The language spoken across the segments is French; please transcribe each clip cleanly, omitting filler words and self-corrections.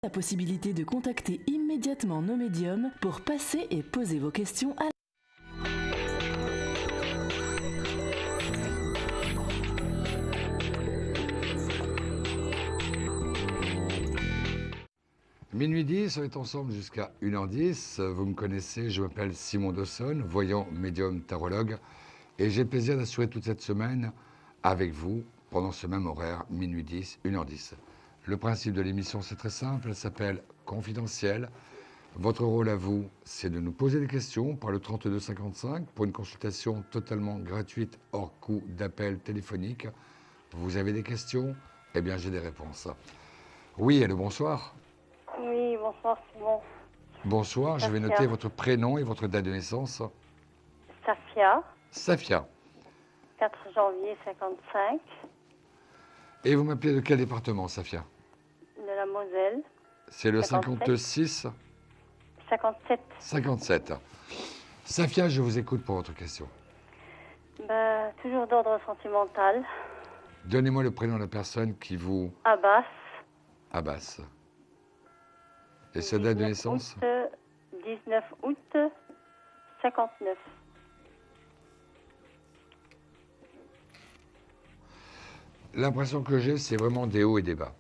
La possibilité de contacter immédiatement nos médiums pour passer et poser vos questions à Minuit 10, on est ensemble jusqu'à 1h10. Vous me connaissez, je m'appelle Simon Dawson, voyant, médium, tarologue. Et j'ai le plaisir d'assurer toute cette semaine avec vous, pendant ce même horaire, minuit 10, 1h10. Le principe de l'émission, c'est très simple, elle s'appelle Confidentiel. Votre rôle à vous, c'est de nous poser des questions par le 3255 pour une consultation totalement gratuite, hors coût d'appel téléphonique. Vous avez des questions? Eh bien, j'ai des réponses. Oui, allô, bonsoir. Oui, bonsoir Simon. Bonsoir, je vais noter votre prénom et votre date de naissance. Safia, Safia. 4 janvier 55, Et vous m'appelez de quel département, Safia? de la Moselle. C'est le 57. 56 57. 57. Safia, je vous écoute pour votre question. Toujours d'ordre sentimental. Donnez-moi le prénom de la personne qui vous... Abbas. Abbas. Et sa date de naissance? 19 août 59. L'impression que j'ai, c'est vraiment des hauts et des bas.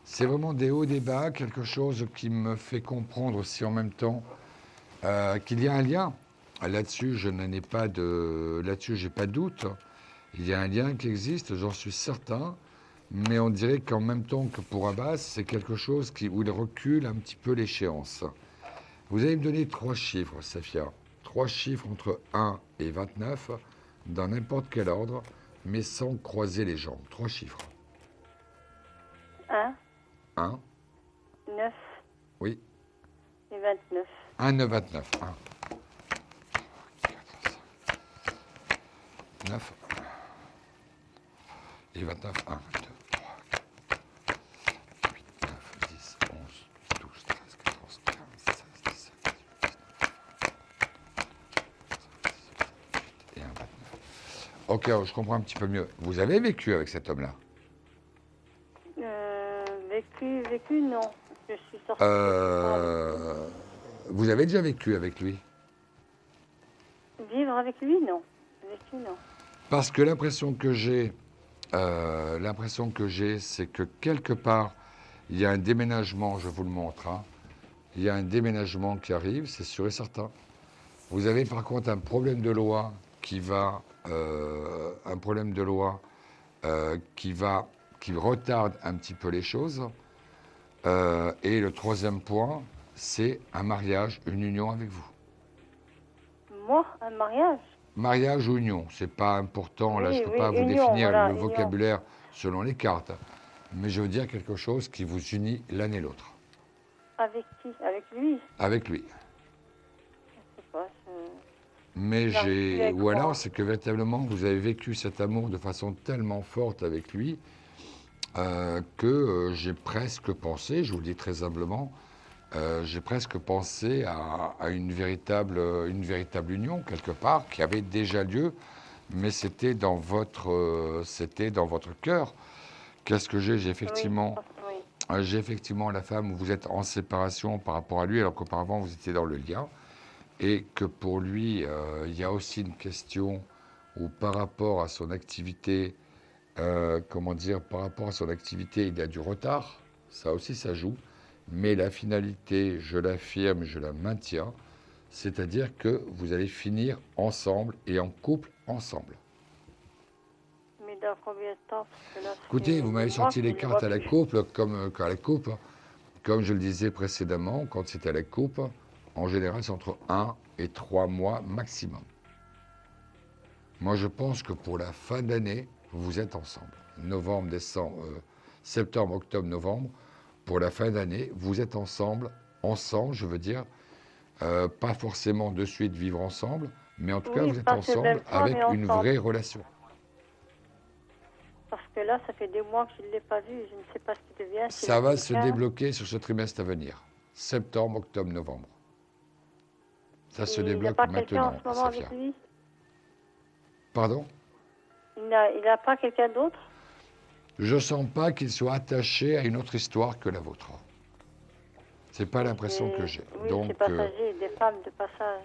C'est vraiment des hauts et des bas, quelque chose qui me fait comprendre aussi en même temps qu'il y a un lien. Là-dessus, là-dessus, j'ai pas de doute. Il y a un lien qui existe, j'en suis certain. Mais on dirait qu'en même temps que pour Abbas, c'est quelque chose où il recule un petit peu l'échéance. Vous allez me donner 3 chiffres, Safia. 3 chiffres entre 1 et 29, dans n'importe quel ordre, mais sans croiser les jambes. 3 chiffres. 1. 1. 9. Oui. Et 29. 1, 9, 29. 1. 9. Et 29. 1, 2. Ok, je comprends un petit peu mieux. Vous avez vécu avec cet homme-là? Vécu, non. Je suis sortie. Vous avez déjà vécu avec lui? Vivre avec lui, non. Vécu, non. Parce que l'impression que j'ai, c'est que quelque part, il y a un déménagement, je vous le montre, hein. Il y a un déménagement qui arrive, c'est sûr et certain. Vous avez par contre un problème de loi qui retarde un petit peu les choses. Et le 3e point, c'est un mariage, une union avec vous. Moi, un mariage? Mariage ou union, c'est pas important. Oui, là, je ne peux oui, pas vous union, définir voilà, le union. vocabulaire selon les cartes. Mais je veux dire quelque chose qui vous unit l'un et l'autre. Avec qui? Avec lui? Avec lui. Je sais pas. Mais J'arrive plus à ou alors croire. c'est que véritablement vous avez vécu cet amour de façon tellement forte avec lui que j'ai presque pensé, je vous le dis très humblement, j'ai presque pensé à une véritable union quelque part qui avait déjà lieu, mais c'était dans votre cœur. Qu'est-ce que j'ai? J'ai effectivement, Oui. j'ai effectivement la femme où vous êtes en séparation par rapport à lui, alors qu'auparavant vous étiez dans le lien. Et que pour lui, il y a aussi une question où par rapport à son activité, par rapport à son activité, il y a du retard. Ça aussi, ça joue. Mais la finalité, je l'affirme, je la maintiens, c'est-à-dire que vous allez finir ensemble et en couple ensemble. Mais dans combien de temps? Parce que là, Écoutez, vous m'avez sorti les cartes à la coupe. couple, comme je le disais précédemment, quand c'est à la coupe, en général, c'est entre 1 et 3 mois maximum. Moi, je pense que pour la fin d'année, vous êtes ensemble. Novembre, décembre, septembre, octobre, novembre. Pour la fin d'année, vous êtes ensemble, je veux dire, pas forcément de suite vivre ensemble, mais en tout cas, vous êtes ensemble avec une vraie relation. Parce que là, ça fait des mois que je ne l'ai pas vu. Je ne sais pas ce qui devient. Ça va se débloquer sur ce trimestre à venir. Septembre, octobre, novembre. Ça se débloque maintenant, Safia. Avec lui? Pardon? Il n'a pas quelqu'un d'autre? Je ne sens pas qu'il soit attaché à une autre histoire que la vôtre. C'est pas l'impression que j'ai. Oui, Donc, c'est passager, des femmes de passage.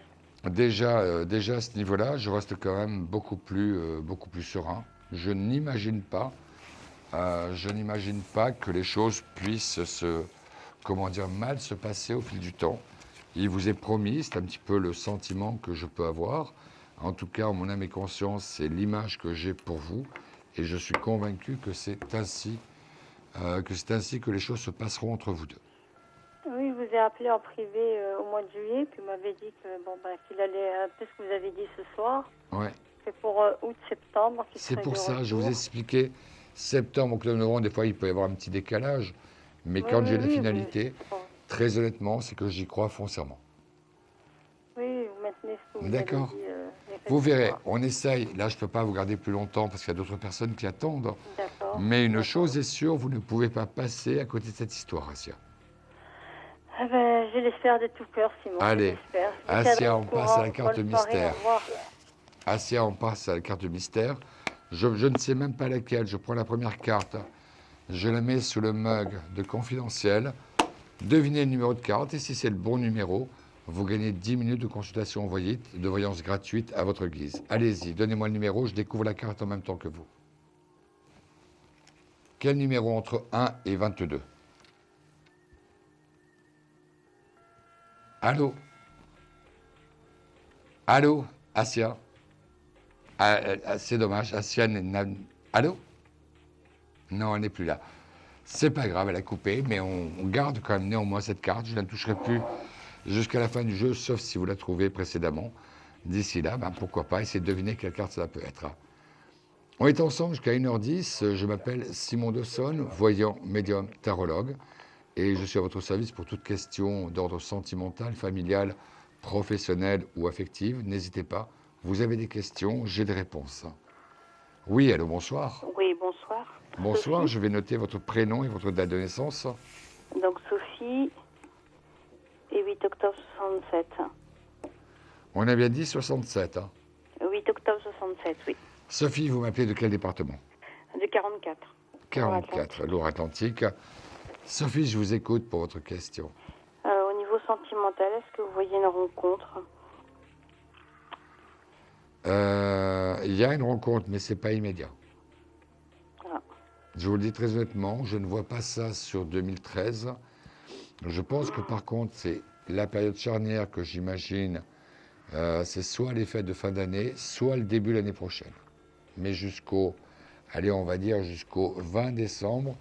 déjà à ce niveau-là, je reste quand même beaucoup plus serein. Je n'imagine pas que les choses puissent mal se passer au fil du temps. Il vous est promis, c'est un petit peu le sentiment que je peux avoir. En tout cas, en mon âme et conscience, c'est l'image que j'ai pour vous. Et je suis convaincu que c'est ainsi que les choses se passeront entre vous deux. Oui, je vous ai appelé en privé au mois de juillet, puis vous m'avez dit qu'il allait, un peu ce que vous avez dit ce soir. Ouais. C'est pour août-septembre. C'est pour ça, je vous ai expliqué, septembre, octobre, novembre, des fois il peut y avoir un petit décalage, mais quand j'ai la finalité, très honnêtement, c'est que j'y crois foncièrement. Oui, vous maintenez ce que vous D'accord. avez dit. Vous verrez, on essaye, là je ne peux pas vous garder plus longtemps parce qu'il y a d'autres personnes qui attendent, D'accord. mais une chose est sûre, vous ne pouvez pas passer à côté de cette histoire, Assia. Ah ben, je l'espère de tout cœur, Simon. Allez, Assia, on passe à la carte Bonne soirée, mystère. au revoir. Assia, on passe à la carte mystère. Je ne sais même pas laquelle. Je prends la première carte. Je la mets sous le mug de confidentiel. Devinez le numéro de carte. Et si c'est le bon numéro, vous gagnez 10 minutes de consultation de voyance gratuite à votre guise. Allez-y, donnez-moi le numéro. Je découvre la carte en même temps que vous. Quel numéro entre 1 et 22? Allô? Allô, Assia? C'est dommage, Assia Allô? Non, elle n'est plus là. C'est pas grave, elle a coupé, mais on garde quand même néanmoins cette carte. Je ne la toucherai plus jusqu'à la fin du jeu, sauf si vous la trouvez précédemment. D'ici là, pourquoi pas, essayer de deviner quelle carte ça peut être. On est ensemble jusqu'à 1h10. Je m'appelle Simon Dawson, voyant, médium, tarologue. Et je suis à votre service pour toute question d'ordre sentimental, familial, professionnel ou affective. N'hésitez pas. Vous avez des questions, j'ai des réponses. Oui, allô, bonsoir. Oui, bonsoir. Bonsoir, Sophie. je vais noter votre prénom et votre date de naissance. Donc Sophie, et 8 octobre 67. On a bien dit 67. 8 octobre 67, oui. Sophie, vous m'appelez de quel département? De 44. 44, Loire-Atlantique. Sophie, je vous écoute pour votre question. Au niveau sentimental, est-ce que vous voyez une rencontre? Il y a une rencontre, mais ce n'est pas immédiat. Ah. Je vous le dis très honnêtement, je ne vois pas ça sur 2013. Je pense que par contre, c'est la période charnière que j'imagine, c'est soit les fêtes de fin d'année, soit le début de l'année prochaine. Mais on va dire jusqu'au 20 décembre,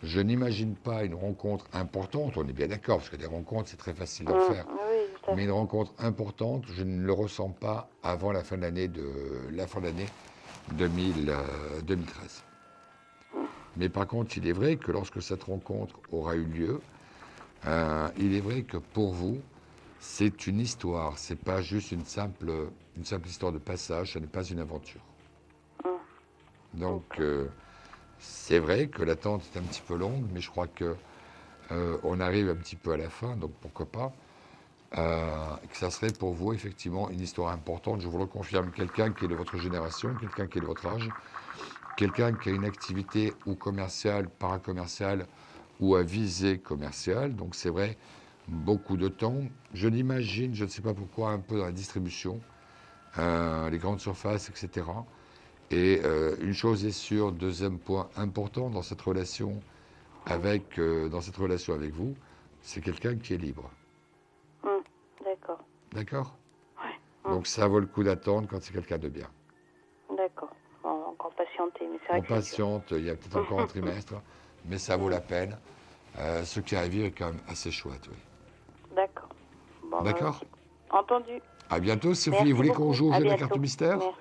je n'imagine pas une rencontre importante. On est bien d'accord, parce que des rencontres, c'est très facile d'en faire. Oui, tout à Mais fait. une rencontre importante, je ne le ressens pas avant la fin de l'année 2013. Mais par contre, il est vrai que lorsque cette rencontre aura eu lieu, il est vrai que pour vous, c'est une histoire. C'est pas juste une simple histoire de passage. Ce n'est pas une aventure. Donc, c'est vrai que l'attente est un petit peu longue, mais je crois que on arrive un petit peu à la fin. Donc, pourquoi pas que ça serait pour vous effectivement une histoire importante. Je vous le confirme, quelqu'un qui est de votre génération, quelqu'un qui est de votre âge, quelqu'un qui a une activité ou commerciale, paracommerciale ou à visée commerciale. Donc c'est vrai, beaucoup de temps. Je l'imagine, je ne sais pas pourquoi, un peu dans la distribution, les grandes surfaces, etc. Et une chose est sûre, deuxième point important dans cette relation avec vous, c'est quelqu'un qui est libre. D'accord. D'accord? Ouais. Donc ça vaut le coup d'attendre quand c'est quelqu'un de bien. D'accord. Bon, on va encore patienter, mais c'est vrai On que c'est patiente, il y a peut-être encore un trimestre, mais ça vaut la peine. Ce qui arrive est quand même assez chouette, oui. dur. D'accord. Bon, D'accord? entendu. À bientôt, Sophie. Merci Vous voulez beaucoup. qu'on joue au À jeu de la bientôt. carte mystère? Merci.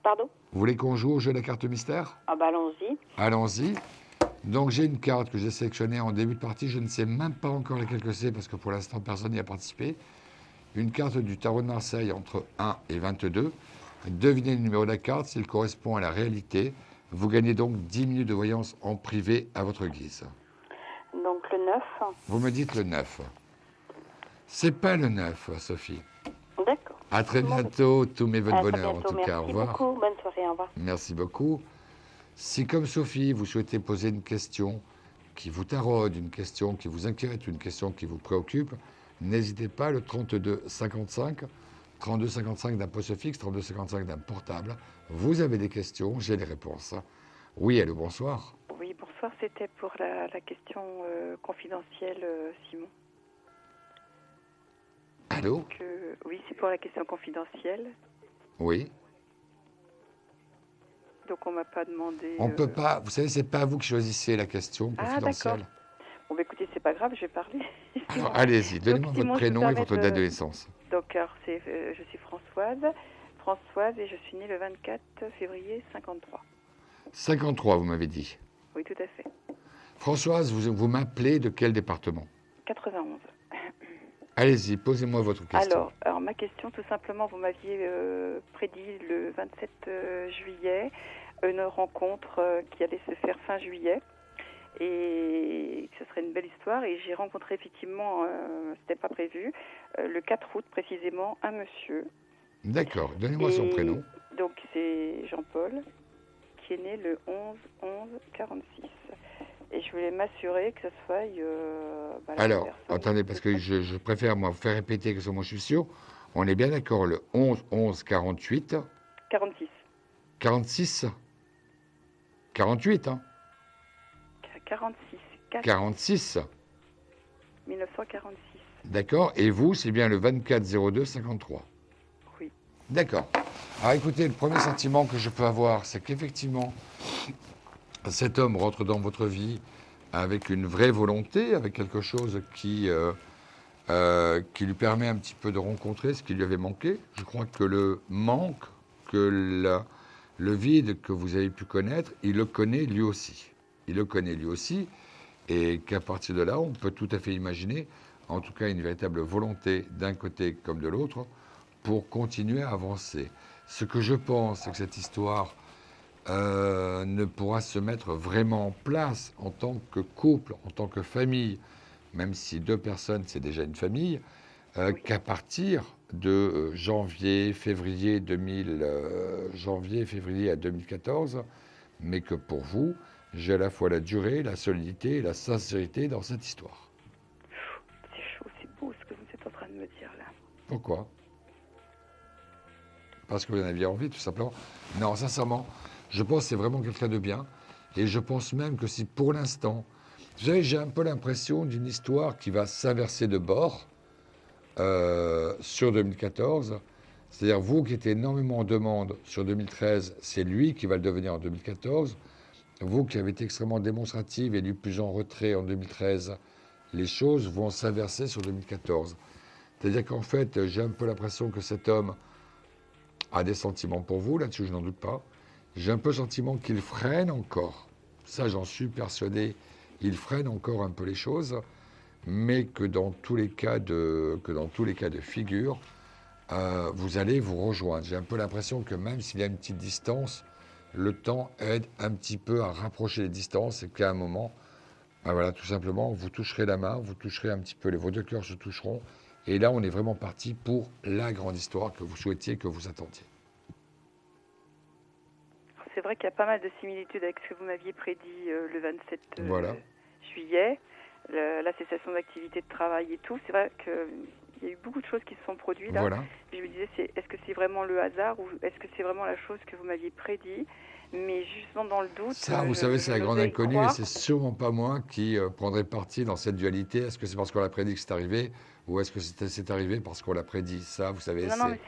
Pardon? Vous voulez qu'on joue au jeu de la carte mystère? Ah bah allons-y. Allons-y. Donc j'ai une carte que j'ai sélectionnée en début de partie. Je ne sais même pas encore laquelle que c'est parce que pour l'instant personne n'y a participé. Une carte du tarot de Marseille entre 1 et 22. Devinez le numéro de la carte s'il correspond à la réalité. Vous gagnez donc 10 minutes de voyance en privé à votre guise. Donc le 9. Vous me dites le 9. C'est pas le 9, Sophie. D'accord. À très Bon, bientôt. Tous mes vœux de à très bonheur en bientôt. tout cas. Au Merci revoir. beaucoup. Bonne soirée. Au revoir. Merci beaucoup. Si, comme Sophie, vous souhaitez poser une question qui vous taraude, une question qui vous inquiète, une question qui vous préoccupe, n'hésitez pas, le 32 55, 32 55 d'un poste fixe, 32 55 d'un portable. Vous avez des questions, j'ai les réponses. Oui, allô, bonsoir. Oui, bonsoir, c'était pour la question confidentielle, Simon. Allô? Donc, oui, c'est pour la question confidentielle. Oui. Donc, on m'a pas demandé... On peut pas, vous savez, c'est pas vous qui choisissez la question confidentielle. D'accord. Bon, bah, écoutez, c'est pas grave, je vais parler. Alors, allez-y, donnez-moi Simon, votre je me prénom et permets votre date de naissance. Donc, alors, je suis Françoise, et je suis née le 24 février 53. 53, vous m'avez dit. Oui, tout à fait. Françoise, vous m'appelez de quel département? 91. Allez-y, posez-moi votre question. Alors, ma question, tout simplement, vous m'aviez prédit le 27 juillet une rencontre qui allait se faire fin juillet et que ce serait une belle histoire. Et j'ai rencontré effectivement, c'était pas prévu, le 4 août précisément, un monsieur. D'accord, donnez-moi son prénom. Donc c'est Jean-Paul, qui est né le 11-11-46. Et je voulais m'assurer que ce soit... Alors, attendez, parce que je préfère, moi, vous faire répéter que moi je suis sûr. On est bien d'accord, le 11-11-48. 46. 46 48, hein? 46. 46. 1946. D'accord, et vous, c'est bien le 24-02-53. Oui. D'accord. Alors écoutez, le premier sentiment que je peux avoir, c'est qu'effectivement, cet homme rentre dans votre vie avec une vraie volonté, avec quelque chose qui lui permet un petit peu de rencontrer ce qui lui avait manqué. Je crois que le manque, que le vide que vous avez pu connaître, il le connaît lui aussi. Il le connaît lui aussi, et qu'à partir de là, on peut tout à fait imaginer, en tout cas, une véritable volonté d'un côté comme de l'autre, pour continuer à avancer. Ce que je pense, c'est que cette histoire ne pourra se mettre vraiment en place en tant que couple, en tant que famille, même si deux personnes, c'est déjà une famille, qu'à partir de janvier-février à 2014, mais que pour vous, j'ai à la fois la durée, la solidité et la sincérité dans cette histoire. C'est chaud, c'est beau ce que vous êtes en train de me dire là. Pourquoi? Parce que vous en aviez envie, tout simplement. Non, sincèrement, je pense que c'est vraiment quelqu'un de bien. Et je pense même que si pour l'instant, vous savez, j'ai un peu l'impression d'une histoire qui va s'inverser de bord sur 2014. C'est-à-dire, vous qui étiez énormément en demande sur 2013, c'est lui qui va le devenir en 2014. Vous qui avez été extrêmement démonstrative et lui plus en retrait en 2013, les choses vont s'inverser sur 2014. C'est-à-dire qu'en fait, j'ai un peu l'impression que cet homme a des sentiments pour vous, là-dessus je n'en doute pas. J'ai un peu le sentiment qu'il freine encore. Ça, j'en suis persuadé. Il freine encore un peu les choses, mais que dans tous les cas de figure, vous allez vous rejoindre. J'ai un peu l'impression que même s'il y a une petite distance, le temps aide un petit peu à rapprocher les distances et qu'à un moment, voilà, tout simplement, vous toucherez la main, vous toucherez un petit peu, vos deux cœurs se toucheront. Et là, on est vraiment parti pour la grande histoire que vous souhaitiez, que vous attendiez. C'est vrai qu'il y a pas mal de similitudes avec ce que vous m'aviez prédit le 27 juillet, la cessation d'activité de travail et tout. C'est vrai qu'il y a eu beaucoup de choses qui se sont produites là. Voilà. Je me disais, est-ce que c'est vraiment le hasard ou est-ce que c'est vraiment la chose que vous m'aviez prédit? Mais justement dans le doute... Ça, vous savez, c'est la grande inconnue et c'est sûrement pas moi qui prendrai parti dans cette dualité. Est-ce que c'est parce qu'on l'a prédit que c'est arrivé ou est-ce que c'est arrivé parce qu'on l'a prédit? Ça, vous savez, non, mais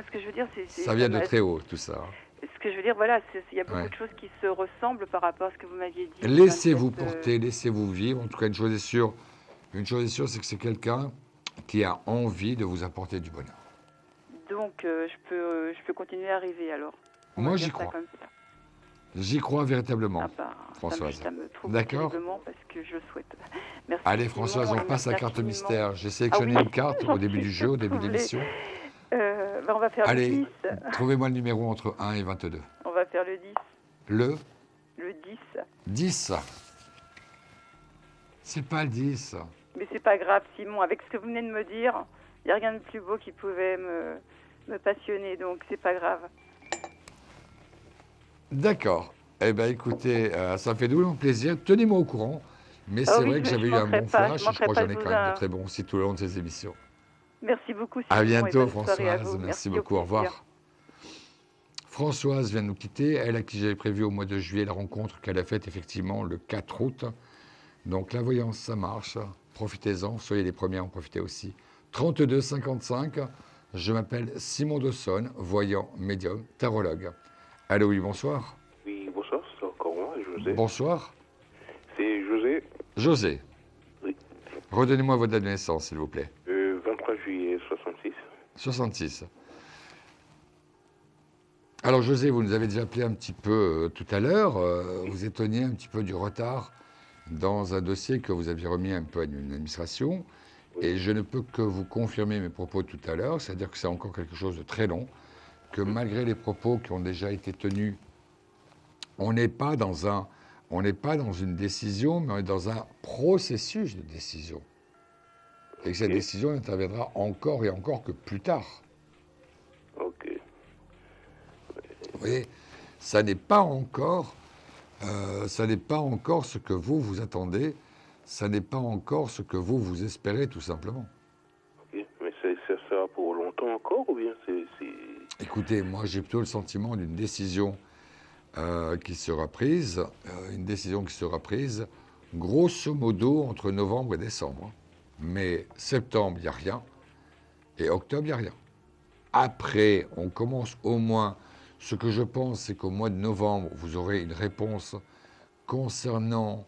ce que je veux dire, c'est... Ça vient de très haut, tout ça. Ce que je veux dire, voilà, il y a beaucoup de choses qui se ressemblent par rapport à ce que vous m'aviez dit. Laissez-vous porter, laissez-vous vivre. En tout cas, une chose est sûre, c'est que c'est quelqu'un qui a envie de vous apporter du bonheur. Donc, je peux continuer à rêver alors. Moi, j'y crois. J'y crois véritablement, Françoise. D'accord. Parce que je souhaite. Merci. Allez, Françoise, on passe à la carte mystère. J'ai sélectionné une carte au début du jeu, au début de l'émission. On va faire le 10. Trouvez-moi le numéro entre 1 et 22. On va faire le 10. Le 10. 10. C'est pas le 10. Mais c'est pas grave, Simon. Avec ce que vous venez de me dire, il n'y a rien de plus beau qui pouvait me passionner, donc c'est pas grave. D'accord. Eh bien, écoutez, ça me fait doublement plaisir. Tenez-moi au courant. Mais c'est oui, vrai que je j'avais eu un manquerai bon pas, flash je et je crois manquerai que pas j'en ai de quand vous même de très bons aussi tout le long de ces émissions. Merci beaucoup, À Simon, et bientôt, bonne soirée à Françoise. vous. Merci Au beaucoup. Au plaisir. revoir. Françoise vient de nous quitter. Elle, à qui j'avais prévu au mois de juillet la rencontre qu'elle a faite effectivement le 4 août. Donc la voyance, ça marche. Profitez-en. Soyez les premiers à en profiter aussi. 32 55. Je m'appelle Simon Dawson, voyant, médium, tarologue. Allô, oui, bonsoir. Oui, bonsoir, c'est encore moi, José. Bonsoir. C'est José. José. Oui. Redonnez-moi votre date de naissance, s'il vous plaît. 23 juillet 66. 66. Alors, José, vous nous avez déjà appelé un petit peu tout à l'heure. Vous étonniez un petit peu du retard dans un dossier que vous aviez remis un peu à une administration. Oui. Et je ne peux que vous confirmer mes propos tout à l'heure, c'est-à-dire que c'est encore quelque chose de très long, que malgré les propos qui ont déjà été tenus, on n'est pas dans une décision, mais on est dans un processus de décision. Et que cette Ok. décision n'interviendra encore et encore que plus tard. Ok. Vous voyez, ça n'est pas encore ce que vous attendez, ça n'est pas encore ce que vous espérez, tout simplement. Ok. Mais ça sera pour longtemps encore ou bien c'est... Écoutez, moi j'ai plutôt le sentiment d'une décision qui sera prise, grosso modo entre novembre et décembre. Mais septembre, il n'y a rien, et octobre, il n'y a rien. Après, on commence au moins, ce que je pense, c'est qu'au mois de novembre, vous aurez une réponse concernant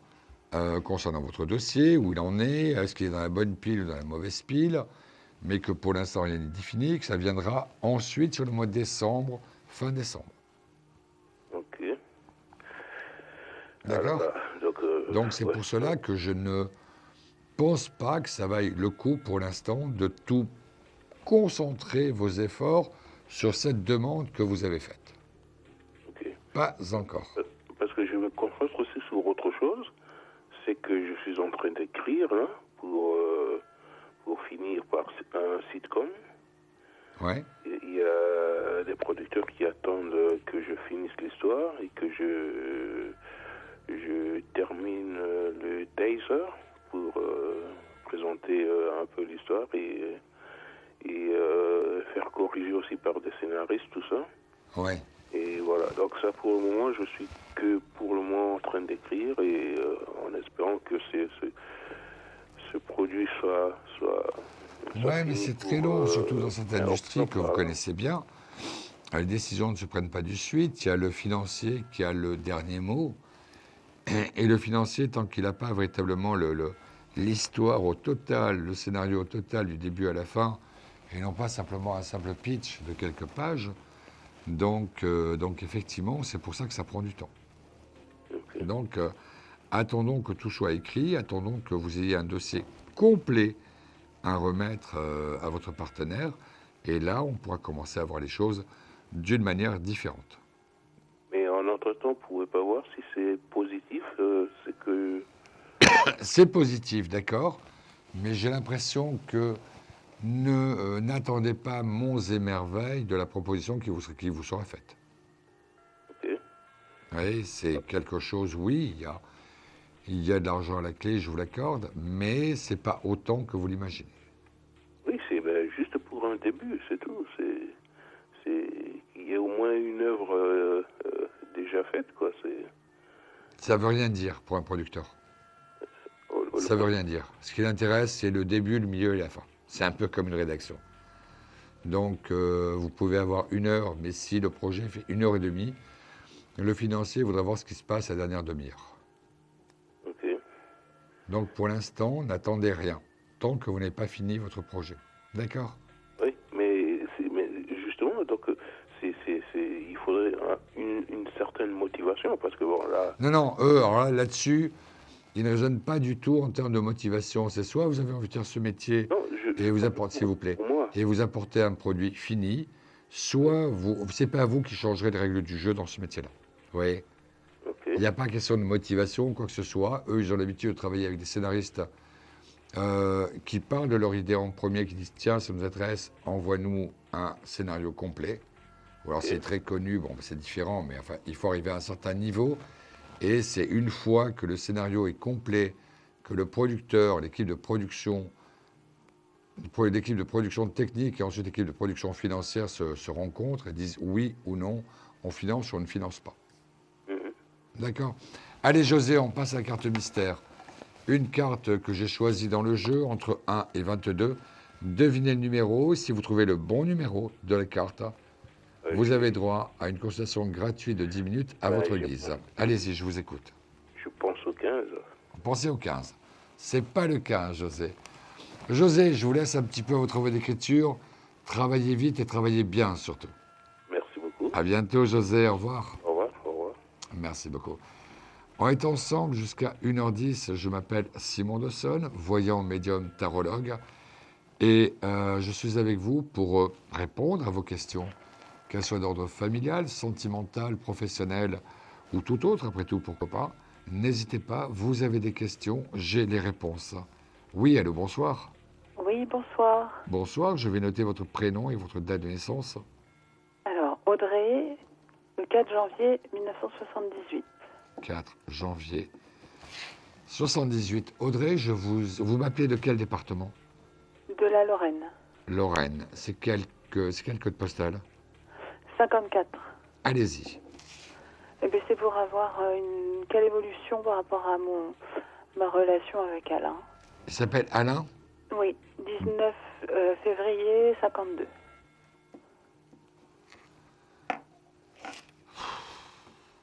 votre dossier, où il en est, est-ce qu'il est dans la bonne pile ou dans la mauvaise pile, mais que pour l'instant rien n'est défini, que ça viendra ensuite sur le mois de décembre, fin décembre. Ok. D'accord ? Donc c'est ouais. pour cela que je ne pense pas que ça vaille le coup pour l'instant de tout concentrer vos efforts sur cette demande que vous avez faite. Ok. Pas encore. Parce que je me concentre aussi sur autre chose, c'est que je suis en train d'écrire là, pour finir par un sitcom. Ouais. Il y a des producteurs qui attendent que je finisse l'histoire et que je termine le taser pour présenter un peu l'histoire et faire corriger aussi par des scénaristes, tout ça. Ouais. Et voilà, donc ça pour le moment, je suis que pour le moment en train d'écrire et en espérant que ce produit soit Ouais, mais fini c'est très pour, long, surtout dans cette industrie que vous octobre. connaissez bien. Les décisions ne se prennent pas du suite. Il y a le financier qui a le dernier mot. Et le financier, tant qu'il n'a pas véritablement l'histoire au total, le scénario au total du début à la fin, et non pas simplement un simple pitch de quelques pages, donc effectivement, c'est pour ça que ça prend du temps. Ok. Donc, attendons que tout soit écrit, attendons que vous ayez un dossier complet à remettre à votre partenaire, et là, on pourra commencer à voir les choses d'une manière différente. Mais en entre-temps, vous ne pouvez pas voir si c'est positif, c'est que... C'est positif, d'accord, mais j'ai l'impression que n'attendez pas monts et merveilles de la proposition qui vous sera faite. Ok. Oui, c'est quelque chose, oui, il y a de l'argent à la clé, je vous l'accorde, mais c'est pas autant que vous l'imaginez. Oui, c'est juste pour un début, c'est tout. Il y a au moins une œuvre déjà faite, quoi. Ça veut rien dire pour un producteur. Ça veut rien dire. Ce qui l'intéresse, c'est le début, le milieu et la fin. C'est un peu comme une rédaction. Donc, vous pouvez avoir 1 heure, mais si le projet fait 1h30, le financier voudra voir ce qui se passe à la dernière demi-heure. Ok. Donc, pour l'instant, n'attendez rien, tant que vous n'avez pas fini votre projet. D'accord ? Oui, mais justement, donc, il faudrait une certaine motivation, parce que bon, là... Non, eux, alors là-dessus, ils ne raisonnent pas du tout en termes de motivation. C'est soit vous avez envie de faire ce métier Non, et vous apportez, s'il vous plaît, pour moi. et vous apportez un produit fini, soit c'est pas vous qui changerez les règles du jeu dans ce métier-là. Vous voyez ? Ok. Il n'y a pas question de motivation, quoi que ce soit. Eux, ils ont l'habitude de travailler avec des scénaristes qui parlent de leur idée en premier, qui disent « Tiens, ça nous intéresse, envoie-nous un scénario complet. » Ou alors c'est très connu, bon, c'est différent, mais enfin, il faut arriver à un certain niveau. Et c'est une fois que le scénario est complet, que le producteur, l'équipe de production technique et ensuite l'équipe de production financière se rencontrent et disent oui ou non, on finance ou on ne finance pas. D'accord. Allez, José, on passe à la carte mystère. Une carte que j'ai choisie dans le jeu, entre 1 et 22. Devinez le numéro. Si vous trouvez le bon numéro de la carte, vous avez droit à une consultation gratuite de 10 minutes à votre guise. Allez-y, je vous écoute. Je pense au 15. Pensez au 15. C'est pas le 15, José. José, je vous laisse un petit peu votre travail d'écriture. Travaillez vite et travaillez bien, surtout. Merci beaucoup. À bientôt, José. Au revoir. Au revoir. Au revoir. Merci beaucoup. On est ensemble jusqu'à 1h10. Je m'appelle Simon Dawson, voyant médium tarologue. Et je suis avec vous pour répondre à vos questions, qu'elles soient d'ordre familial, sentimental, professionnel ou tout autre, après tout, pourquoi pas. N'hésitez pas, vous avez des questions, j'ai les réponses. Oui, allô, bonsoir. Oui, bonsoir. Bonsoir, je vais noter votre prénom et votre date de naissance. Alors, Audrey, le 4 janvier 1978. 4 janvier 78. Audrey, vous m'appelez de quel département? De la Lorraine. Lorraine. C'est quel code postal? 54. Allez-y. Eh bien, c'est pour avoir quelle évolution par rapport à ma relation avec Alain. Il s'appelle Alain? Oui, 19 février 52.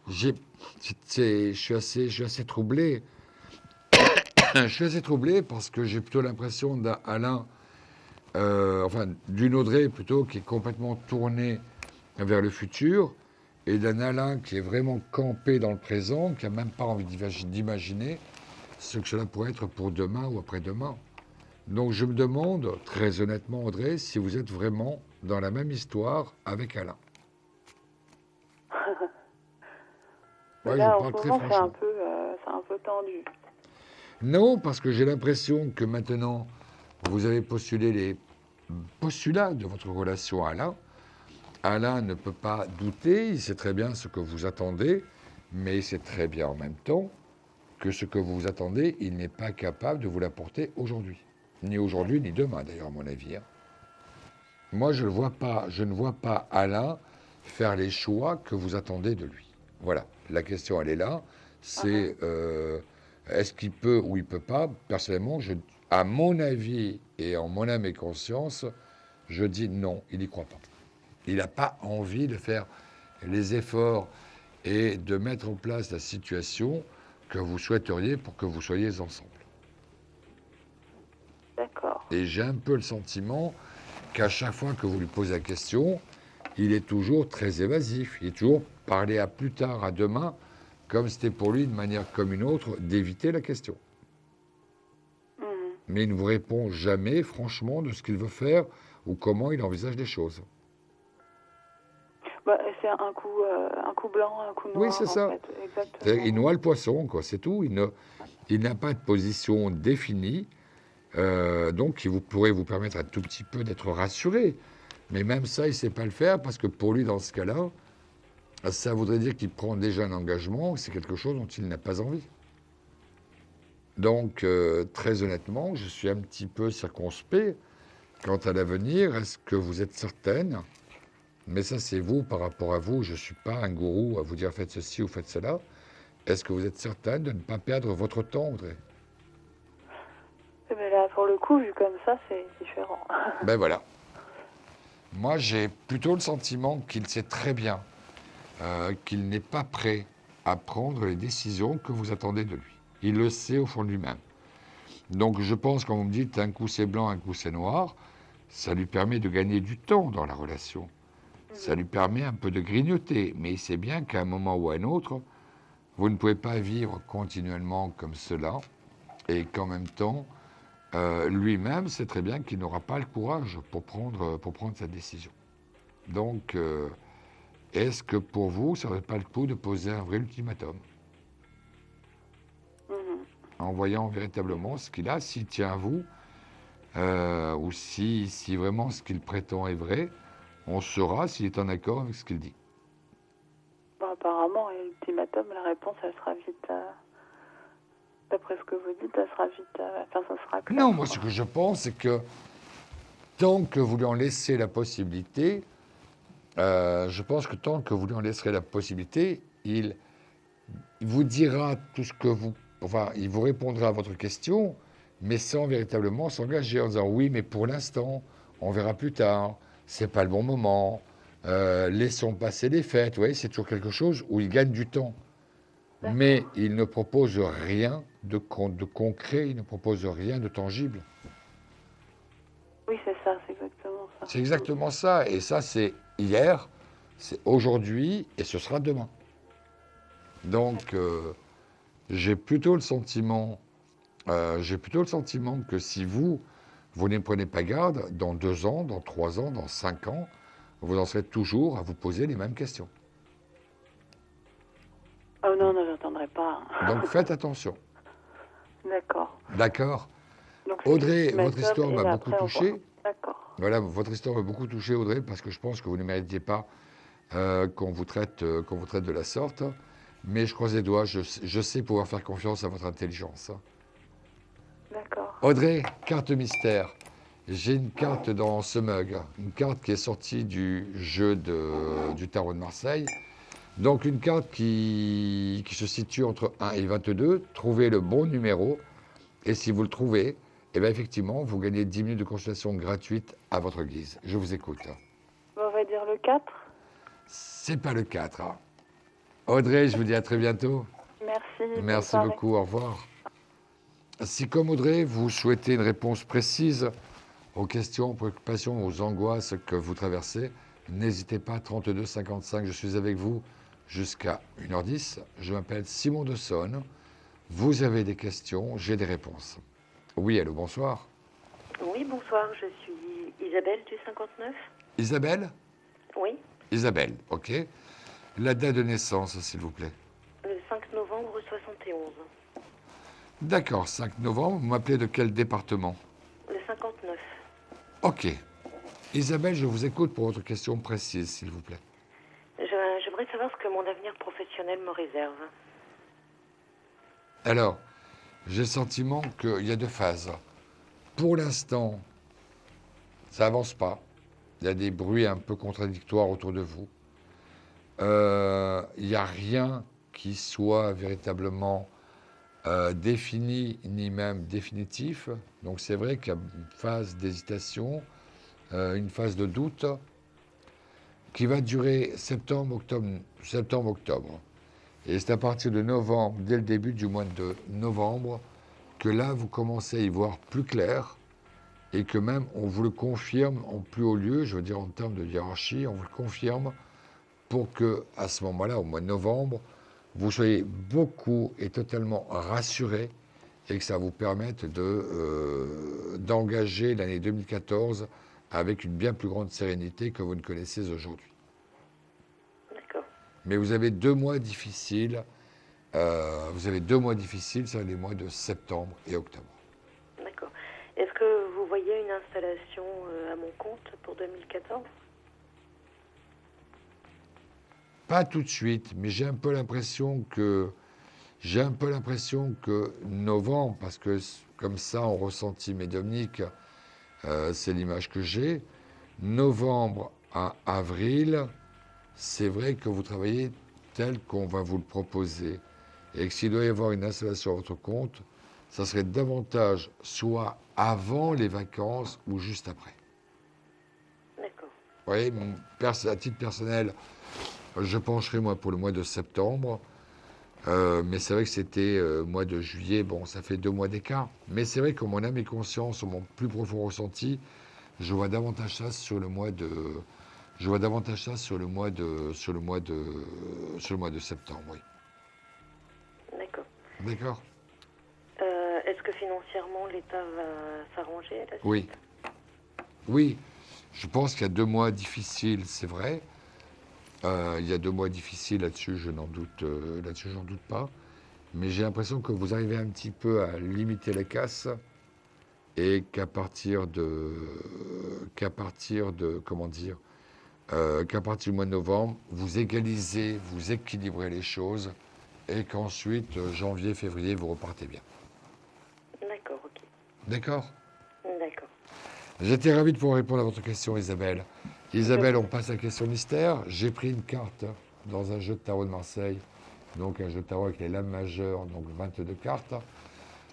Je suis assez troublé. Je suis assez troublé parce que j'ai plutôt l'impression d'un Alain, d'une Audrey plutôt, qui est complètement tournée vers le futur, et d'un Alain qui est vraiment campé dans le présent, qui n'a même pas envie d'imaginer ce que cela pourrait être pour demain ou après-demain. Donc je me demande, très honnêtement, Audrey, si vous êtes vraiment dans la même histoire avec Alain. Ouais, Là, je en parle ce très moment, franchement. c'est un peu tendu. Non, parce que j'ai l'impression que maintenant, vous avez postulé les postulats de votre relation à Alain. Alain ne peut pas douter, il sait très bien ce que vous attendez, mais il sait très bien en même temps que ce que vous attendez, il n'est pas capable de vous l'apporter aujourd'hui. Ni aujourd'hui, ni demain, d'ailleurs, à mon avis. Moi, je ne vois pas Alain faire les choix que vous attendez de lui. Voilà, la question, elle est là. C'est est-ce qu'il peut ou il ne peut pas? Personnellement, à mon avis et en mon âme et conscience, je dis non, il n'y croit pas. Il n'a pas envie de faire les efforts et de mettre en place la situation que vous souhaiteriez pour que vous soyez ensemble. D'accord. Et j'ai un peu le sentiment qu'à chaque fois que vous lui posez la question, il est toujours très évasif. Il est toujours parlé à plus tard, à demain, comme c'était pour lui, de manière comme une autre, d'éviter la question. Mais il ne vous répond jamais, franchement, de ce qu'il veut faire ou comment il envisage les choses. Bah, c'est un coup blanc, un coup noir. Oui, c'est ça. En fait. Exactement. Il noie le poisson, quoi, c'est tout. Il n'a pas de position définie, donc qui pourrait vous permettre un tout petit peu d'être rassuré. Mais même ça, il ne sait pas le faire parce que pour lui, dans ce cas-là, ça voudrait dire qu'il prend déjà un engagement, c'est quelque chose dont il n'a pas envie. Donc, très honnêtement, je suis un petit peu circonspect quant à l'avenir. Est-ce que vous êtes certaine? Mais ça, c'est vous, par rapport à vous. Je ne suis pas un gourou à vous dire faites ceci ou faites cela. Est-ce que vous êtes certaine de ne pas perdre votre temps, Audrey? Mais là, pour le coup, vu comme ça, c'est différent. Ben voilà. Moi, j'ai plutôt le sentiment qu'il sait très bien qu'il n'est pas prêt à prendre les décisions que vous attendez de lui. Il le sait au fond de lui-même. Donc, je pense, quand vous me dites un coup c'est blanc, un coup c'est noir, ça lui permet de gagner du temps dans la relation. Ça lui permet un peu de grignoter. Mais il sait bien qu'à un moment ou à un autre, vous ne pouvez pas vivre continuellement comme cela et qu'en même temps, lui-même sait très bien qu'il n'aura pas le courage pour prendre cette décision. Donc, est-ce que pour vous, ça ne aurait pas le coup de poser un vrai ultimatum en voyant véritablement ce qu'il a, s'il tient à vous, ou si vraiment ce qu'il prétend est vrai, on saura s'il est en accord avec ce qu'il dit. Bon, apparemment, l'ultimatum, la réponse, elle sera vite. D'après ce que vous dites, elle sera vite. Enfin, ça sera clair. Non, moi, ce que je pense, c'est que tant que vous lui en laissez la possibilité, je pense que tant que vous lui en laisserez la possibilité, il vous dira tout ce que vous... Enfin, il vous répondra à votre question, mais sans véritablement s'engager en disant oui, mais pour l'instant, on verra plus tard, c'est pas le bon moment, laissons passer les fêtes. Vous voyez, c'est toujours quelque chose où il gagne du temps. D'accord. Mais il ne propose rien de concret, il ne propose rien de tangible. Oui, c'est ça, c'est exactement ça. C'est exactement ça. Et ça, c'est hier, c'est aujourd'hui et ce sera demain. Donc, j'ai plutôt le sentiment que si vous ne prenez pas garde, dans 2 ans, dans 3 ans, dans 5 ans, vous en serez toujours à vous poser les mêmes questions. Oh non, non, j'attendrai pas. Donc, faites attention. D'accord. D'accord. Donc, c'est Audrey, l'ultimatum, votre histoire et m'a après, beaucoup on touché. voit. D'accord. Voilà, votre histoire m'a beaucoup touché, Audrey, parce que je pense que vous ne méritiez pas qu'on vous traite de la sorte. Mais je croise les doigts, je sais pouvoir faire confiance à votre intelligence. D'accord. Audrey, carte mystère. J'ai une carte dans ce mug, une carte qui est sortie du jeu du tarot de Marseille. Donc une carte qui se situe entre 1 et 22. Trouvez le bon numéro. Et si vous le trouvez, eh bien effectivement, vous gagnez 10 minutes de consultation gratuite à votre guise. Je vous écoute. On va dire le 4. C'est pas le 4. Hein. Audrey, je vous dis à très bientôt. Merci. bonne Merci soirée. beaucoup, au revoir. Si comme Audrey, vous souhaitez une réponse précise aux questions, aux préoccupations, aux angoisses que vous traversez, n'hésitez pas, 32 55, je suis avec vous jusqu'à 1h10. Je m'appelle Simon de Saône. Vous avez des questions, j'ai des réponses. Oui, allô, bonsoir. Oui, bonsoir, je suis Isabelle du 59. Isabelle ? Oui, Isabelle, ok. La date de naissance, s'il vous plaît. le 5 novembre 71. D'accord, 5 novembre. Vous m'appelez de quel département ? Le 59. Ok. Isabelle, je vous écoute pour votre question précise, s'il vous plaît. J'aimerais savoir ce que mon avenir professionnel me réserve. Alors, j'ai le sentiment qu'il y a 2 phases. Pour l'instant, ça avance pas. Il y a des bruits un peu contradictoires autour de vous. Il n'y a rien qui soit véritablement défini ni même définitif. Donc c'est vrai qu'il y a une phase d'hésitation, une phase de doute qui va durer septembre-octobre. Et c'est à partir de novembre, dès le début du mois de novembre, que là vous commencez à y voir plus clair et que même on vous le confirme en plus haut lieu, je veux dire en termes de hiérarchie, on vous le confirme pour que à ce moment-là, au mois de novembre, vous soyez beaucoup et totalement rassurés et que ça vous permette d'engager l'année 2014 avec une bien plus grande sérénité que vous ne connaissez aujourd'hui. D'accord. Mais vous avez 2 mois difficiles. C'est les mois de septembre et octobre. D'accord. Est-ce que vous voyez une installation à mon compte pour 2014 ? Pas tout de suite, mais j'ai un peu l'impression que novembre, parce que comme ça, en ressenti médiumnique, c'est l'image que j'ai. Novembre à avril, c'est vrai que vous travaillez tel qu'on va vous le proposer. Et que s'il doit y avoir une installation à votre compte, ça serait davantage soit avant les vacances ou juste après. D'accord. Vous voyez, à titre personnel, je pencherai moi pour le mois de septembre. Mais c'est vrai que c'était mois de juillet, bon, ça fait 2 mois d'écart. Mais c'est vrai que mon âme et conscience, sur mon plus profond ressenti, je vois davantage ça sur le mois de septembre, oui. D'accord. D'accord. Est-ce que financièrement l'État va s'arranger à la suite ? Oui. Oui, je pense qu'il y a 2 mois difficiles, c'est vrai. Il y a 2 mois difficiles là-dessus, je n'en doute pas. Mais j'ai l'impression que vous arrivez un petit peu à limiter la casse et qu'à partir de comment dire, qu'à partir du mois de novembre, vous égalisez, vous équilibrez les choses et qu'ensuite, janvier, février, vous repartez bien. D'accord, ok. D'accord? D'accord. J'étais ravi de pouvoir répondre à votre question, Isabelle. Isabelle, on passe à la question mystère. J'ai pris une carte dans un jeu de tarot de Marseille, donc un jeu de tarot avec les lames majeures, donc 22 cartes.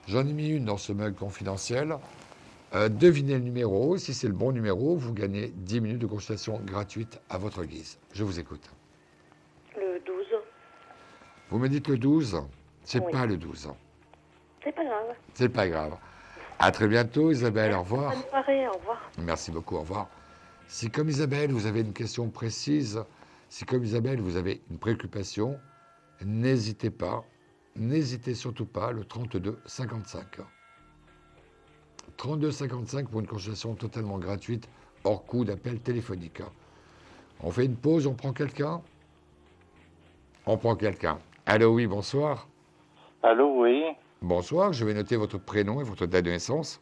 J'en ai mis une dans ce mug confidentiel. Devinez le numéro. Si c'est le bon numéro, vous gagnez 10 minutes de consultation gratuite à votre guise. Je vous écoute. Le 12. Vous me dites le 12? C'est Oui. pas le 12. C'est pas grave. C'est pas grave. À très bientôt, Isabelle. Au revoir. Bonne soirée, au revoir. Merci beaucoup, au revoir. Si comme Isabelle, vous avez une question précise, si comme Isabelle, vous avez une préoccupation, n'hésitez pas, n'hésitez surtout pas, le 32 55. 32 55 pour une consultation totalement gratuite, hors coût d'appel téléphonique. On fait une pause, on prend quelqu'un? On prend quelqu'un. Allô, oui, bonsoir. Allô, oui. Bonsoir, je vais noter votre prénom et votre date de naissance.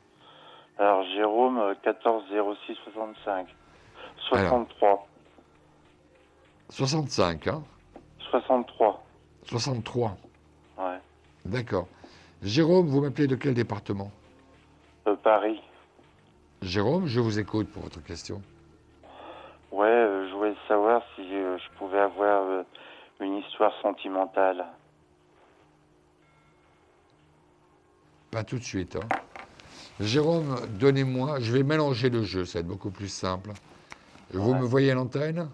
Alors, Jérôme, 14 06 65. 63. 65, hein? 63. 63. Ouais. D'accord. Jérôme, vous m'appelez de quel département? Paris. Jérôme, je vous écoute pour votre question. Ouais, je voulais savoir si je pouvais avoir une histoire sentimentale. Pas tout de suite. Hein. Jérôme, donnez-moi, je vais mélanger le jeu, ça va être beaucoup plus simple. Vous me voyez à l'antenne?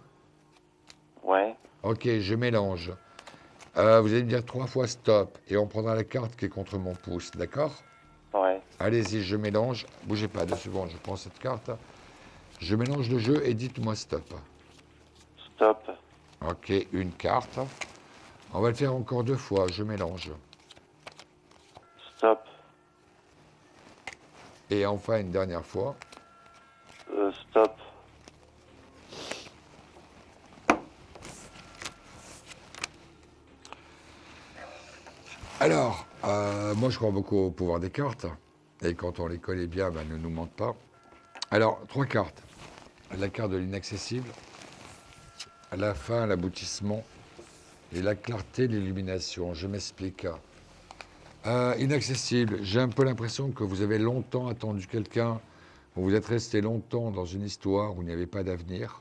Ouais. Ok, je mélange. Vous allez me dire 3 fois stop et on prendra la carte qui est contre mon pouce, d'accord? Ouais. Allez-y, je mélange. Bougez pas, 2 secondes, je prends cette carte. Je mélange le jeu et dites-moi stop. Stop. Ok, une carte. On va le faire encore 2 fois, je mélange. Stop. Et enfin une dernière fois. Stop. Alors, moi je crois beaucoup au pouvoir des cartes. Et quand on les connaît bien, ben, ne nous mentent pas. Alors, 3 cartes. La carte de l'inaccessible, la fin, l'aboutissement, et la clarté, l'illumination. Je m'explique. Inaccessible, j'ai un peu l'impression que vous avez longtemps attendu quelqu'un, vous êtes resté longtemps dans une histoire où il n'y avait pas d'avenir,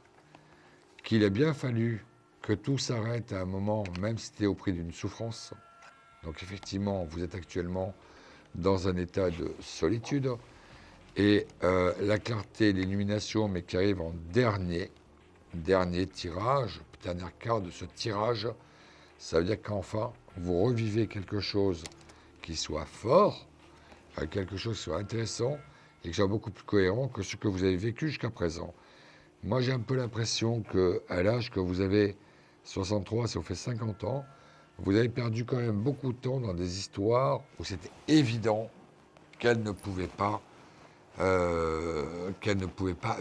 qu'il a bien fallu que tout s'arrête à un moment, même si c'était au prix d'une souffrance. Donc effectivement, vous êtes actuellement dans un état de solitude. Et la clarté, l'illumination, mais qui arrive en dernier tirage, dernière carte de ce tirage, ça veut dire qu'enfin, vous revivez quelque chose qui soit fort, quelque chose qui soit intéressant et qui soit beaucoup plus cohérent que ce que vous avez vécu jusqu'à présent. Moi, j'ai un peu l'impression qu'à l'âge que vous avez 63, ça vous fait 50 ans, vous avez perdu quand même beaucoup de temps dans des histoires où c'était évident qu'elles ne pouvaient pas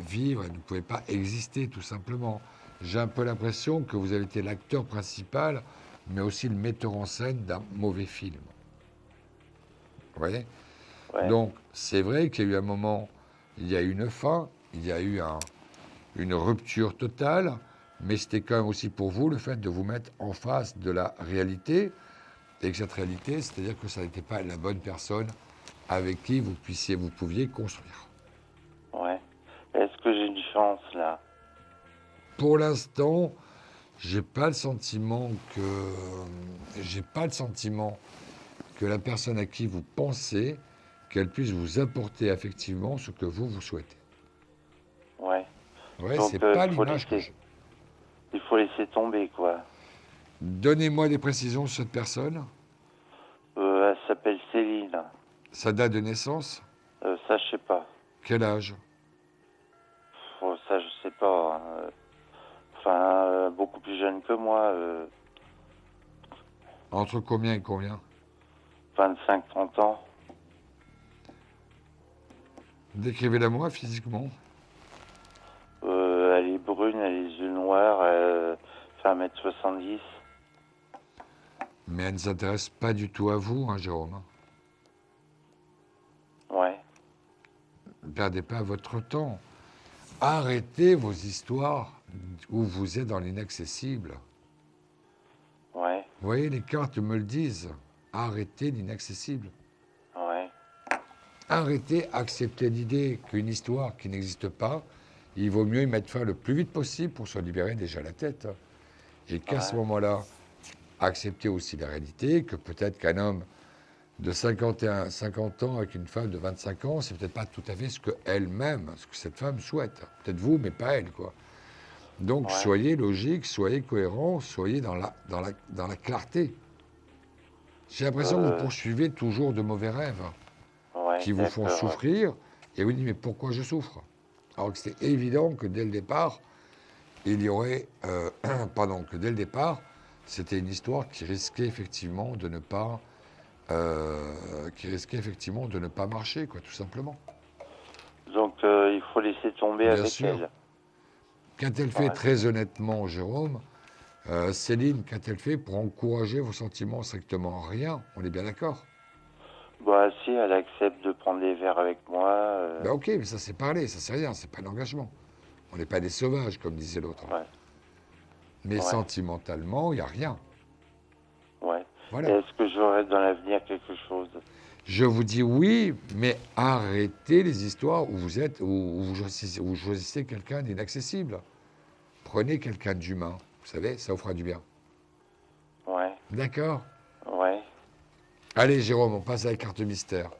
vivre, elles ne pouvaient pas exister, tout simplement. J'ai un peu l'impression que vous avez été l'acteur principal, mais aussi le metteur en scène d'un mauvais film. Vous voyez? Ouais. Donc, c'est vrai qu'il y a eu un moment, il y a eu une fin, il y a eu une rupture totale, mais c'était quand même aussi pour vous le fait de vous mettre en face de la réalité, et que cette réalité, c'est-à-dire que ça n'était pas la bonne personne avec qui vous pouviez construire. Ouais. Est-ce que j'ai une chance, là? Pour l'instant, j'ai pas le sentiment que la personne à qui vous pensez, qu'elle puisse vous apporter effectivement ce que vous souhaitez. Ouais. Ouais, Donc, c'est pas il faut l'image que j'ai. Il faut laisser tomber, quoi. Donnez-moi des précisions sur cette personne. Elle s'appelle Céline. Sa date de naissance. Ça, je sais pas. Quel âge? Ça, je sais pas. Enfin, beaucoup plus jeune que moi. Entre combien et combien? 25-30 ans. Décrivez-la moi physiquement. Elle est brune, elle a les yeux noirs, elle fait 1m70. Mais elle ne s'intéresse pas du tout à vous, hein, Jérôme. Ouais. Ne perdez pas votre temps. Arrêtez vos histoires où vous êtes dans l'inaccessible. Ouais, Vous voyez, les cartes me le disent. Arrêtez l'inaccessible. ouais, Arrêtez, acceptez l'idée qu'une histoire qui n'existe pas, il vaut mieux y mettre fin le plus vite possible pour se libérer déjà la tête. Et qu'à ce Ouais. moment-là, acceptez aussi la réalité que peut-être qu'un homme de 50 ans avec une femme de 25 ans, c'est peut-être pas tout à fait ce qu'elle-même, ce que cette femme souhaite. Peut-être vous, mais pas elle, quoi. Donc Ouais. soyez logique, soyez cohérent, soyez dans la clarté. J'ai l'impression que vous poursuivez toujours de mauvais rêves ouais. qui vous font d'accord, souffrir, et vous dites mais pourquoi je souffre? Alors que c'est évident que dès le départ, il y aurait, pardon, que dès le départ, c'était une histoire qui risquait effectivement de ne pas, marcher, quoi, tout simplement. Donc, il faut laisser tomber Bien avec sûr. elle. Qu'a-t-elle fait Ouais. très honnêtement, Jérôme? Céline, qu'a-t-elle fait pour encourager vos sentiments? Strictement rien, on est bien d'accord. Bah, si elle accepte de prendre des verres avec moi, Ben ok, mais ça c'est parler, ça c'est rien, c'est pas l'engagement. On n'est pas des sauvages, comme disait l'autre. ouais, Mais Ouais. sentimentalement, il n'y a rien. ouais. Voilà. Est-ce que j'aurai dans l'avenir quelque chose? Je vous dis oui, mais arrêtez les histoires où vous êtes, où vous choisissez quelqu'un d'inaccessible. Prenez quelqu'un d'humain. Vous savez, ça vous fera du bien. Ouais, D'accord? ouais. Allez, Jérôme, on passe à la carte mystère.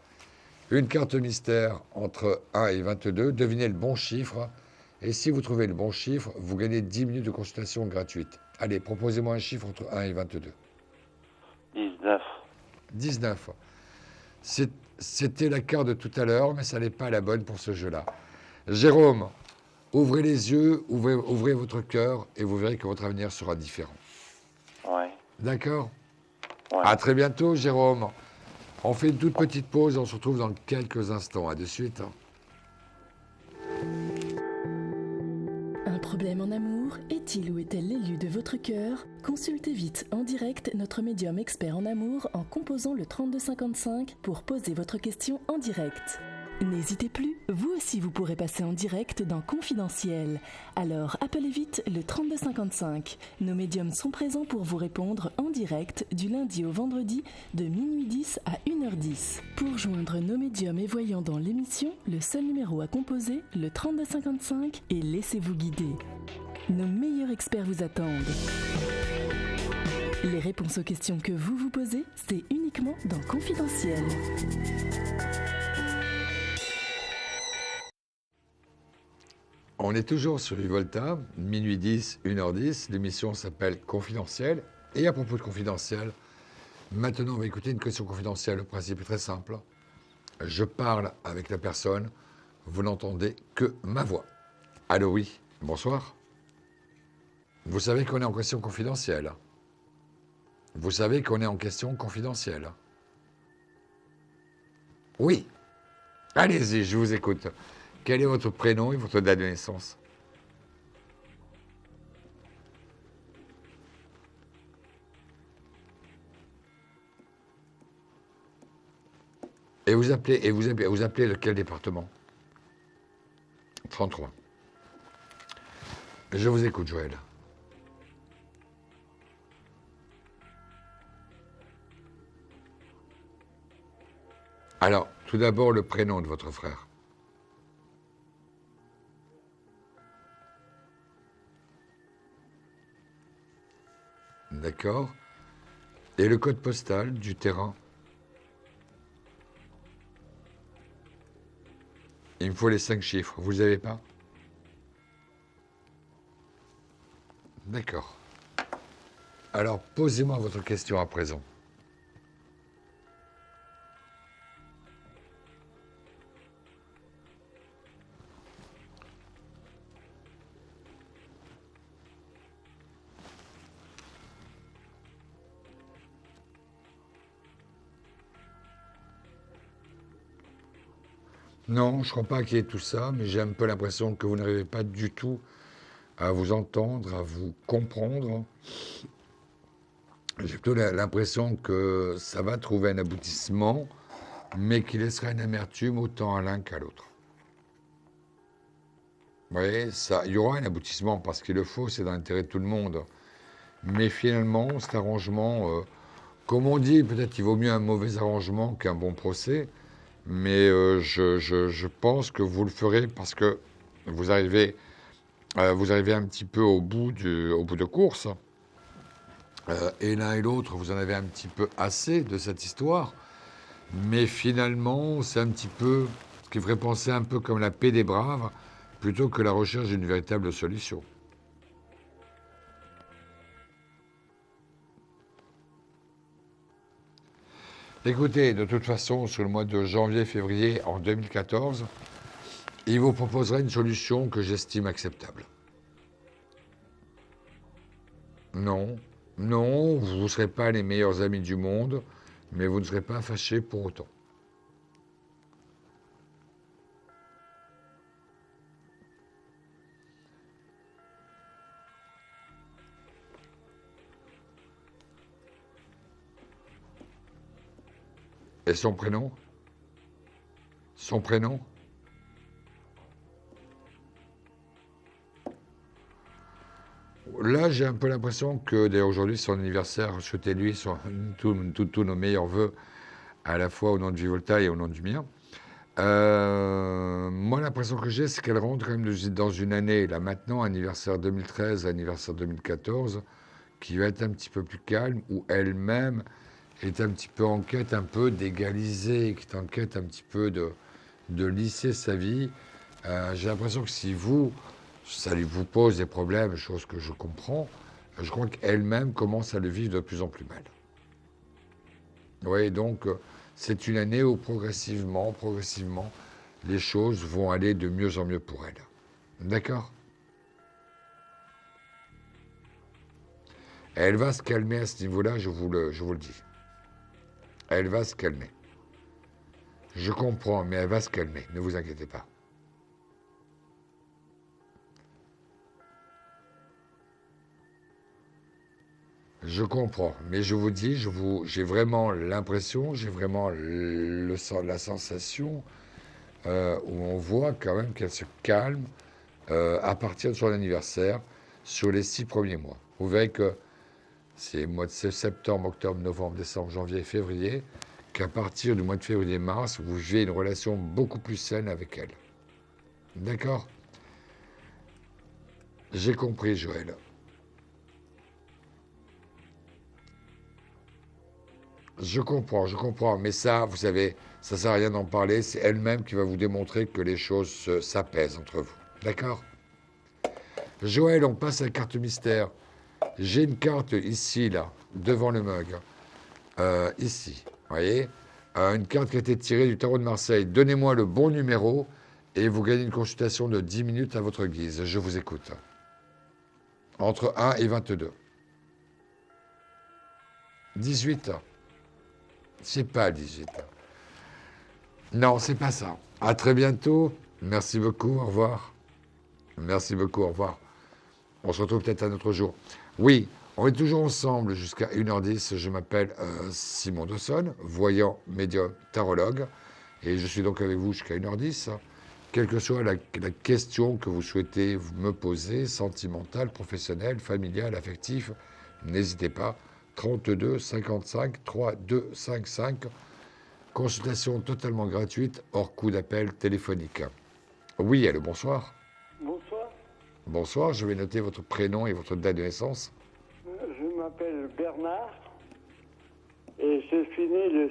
Une carte mystère entre 1 et 22. Devinez le bon chiffre. Et si vous trouvez le bon chiffre, vous gagnez 10 minutes de consultation gratuite. Allez, proposez-moi un chiffre entre 1 et 22. 19. 19. C'était la carte de tout à l'heure, mais ça n'est pas la bonne pour ce jeu-là. Jérôme, ouvrez les yeux, ouvrez votre cœur, et vous verrez que votre avenir sera différent. Ouais. D'accord? Ouais. À très bientôt, Jérôme. On fait une toute petite pause, on se retrouve dans quelques instants. À de suite. Un problème en amour? Est-il ou est-elle l'élu de votre cœur? Consultez vite en direct notre médium expert en amour en composant le 3255 pour poser votre question en direct. N'hésitez plus, vous aussi vous pourrez passer en direct dans Confidentiel. Alors appelez vite le 3255. Nos médiums sont présents pour vous répondre en direct du lundi au vendredi de minuit 10 à 1h10. Pour joindre nos médiums et voyants dans l'émission, le seul numéro à composer, le 3255, et laissez-vous guider. Nos meilleurs experts vous attendent. Les réponses aux questions que vous vous posez, c'est uniquement dans Confidentiel. On est toujours sur Vivolta, minuit 10, 1h10. L'émission s'appelle Confidentiel. Et à propos de Confidentiel, maintenant on va écouter une question confidentielle. Le principe est très simple. Je parle avec la personne, vous n'entendez que ma voix. Allô, oui, bonsoir. Vous savez qu'on est en question confidentielle. Vous savez qu'on est en question confidentielle. Oui. Allez-y, je vous écoute. Quel est votre prénom et votre date de naissance? Et vous appelez lequel département? 33. Je vous écoute, Joël. Alors, tout d'abord, le prénom de votre frère. D'accord. Et le code postal du terrain? Il me faut les 5 chiffres. Vous les avez pas? D'accord. Alors, posez-moi votre question à présent. Non, je ne crois pas qu'il y ait tout ça, mais j'ai un peu l'impression que vous n'arrivez pas du tout à vous entendre, à vous comprendre. J'ai plutôt l'impression que ça va trouver un aboutissement, mais qui laissera une amertume autant à l'un qu'à l'autre. Oui, ça, il y aura un aboutissement parce qu'il le faut, c'est dans l'intérêt de tout le monde. Mais finalement, cet arrangement, comme on dit, peut-être qu'il vaut mieux un mauvais arrangement qu'un bon procès, mais je pense que vous le ferez parce que vous arrivez un petit peu au bout de course. Et l'un et l'autre, vous en avez un petit peu assez de cette histoire. Mais finalement, c'est un petit peu ce qui ferait penser un peu comme la paix des braves, plutôt que la recherche d'une véritable solution. Écoutez, de toute façon, sur le mois de janvier-février en 2014, il vous proposera une solution que j'estime acceptable. Non, non, vous ne serez pas les meilleurs amis du monde, mais vous ne serez pas fâchés pour autant. Et son prénom? Son prénom? Là, j'ai un peu l'impression que, d'ailleurs, aujourd'hui, son anniversaire, souhaitez-lui tous nos meilleurs voeux, à la fois au nom de Vivolta et au nom du mien. Moi, l'impression que j'ai, c'est qu'elle rentre quand même dans une année, là maintenant, anniversaire 2013, anniversaire 2014, qui va être un petit peu plus calme, où elle-même est un petit peu en quête un peu d'égaliser, qui est en quête un petit peu de lisser sa vie. J'ai l'impression que si ça lui vous pose des problèmes, chose que je comprends, je crois qu'elle-même commence à le vivre de plus en plus mal. Oui, donc c'est une année où progressivement, les choses vont aller de mieux en mieux pour elle. D'accord? Elle va se calmer à ce niveau-là, je vous le dis. Elle va se calmer. Je comprends, mais elle va se calmer, ne vous inquiétez pas. Je comprends, mais je vous dis, j'ai vraiment l'impression, j'ai vraiment la sensation où on voit quand même qu'elle se calme à partir de son anniversaire sur les 6 premiers mois. Vous verrez que c'est le mois de septembre, octobre, novembre, décembre, janvier et février, qu'à partir du mois de février-mars, vous vivez une relation beaucoup plus saine avec elle. D'accord? J'ai compris, Joël. Je comprends, mais ça, vous savez, ça sert à rien d'en parler, c'est elle-même qui va vous démontrer que les choses s'apaisent entre vous. D'accord? Joël, on passe à la carte mystère. J'ai une carte ici, là, devant le mug. Ici, vous voyez? Une carte qui a été tirée du tarot de Marseille. Donnez-moi le bon numéro et vous gagnez une consultation de 10 minutes à votre guise. Je vous écoute. Entre 1 et 22. 18. C'est pas 18. Non, c'est pas ça. À très bientôt. Merci beaucoup. Au revoir. Merci beaucoup. Au revoir. On se retrouve peut-être un autre jour. Oui, on est toujours ensemble jusqu'à 1h10. Je m'appelle Simon Dawson, voyant, médium, tarologue. Et je suis donc avec vous jusqu'à 1h10. Quelle que soit la question que vous souhaitez me poser, sentimentale, professionnelle, familiale, affective, n'hésitez pas. 32 55 32 55. Consultation totalement gratuite, hors coût d'appel téléphonique. Oui, allô, bonsoir. Bonsoir. Bonsoir, je vais noter votre prénom et votre date de naissance. Je m'appelle Bernard et je suis né le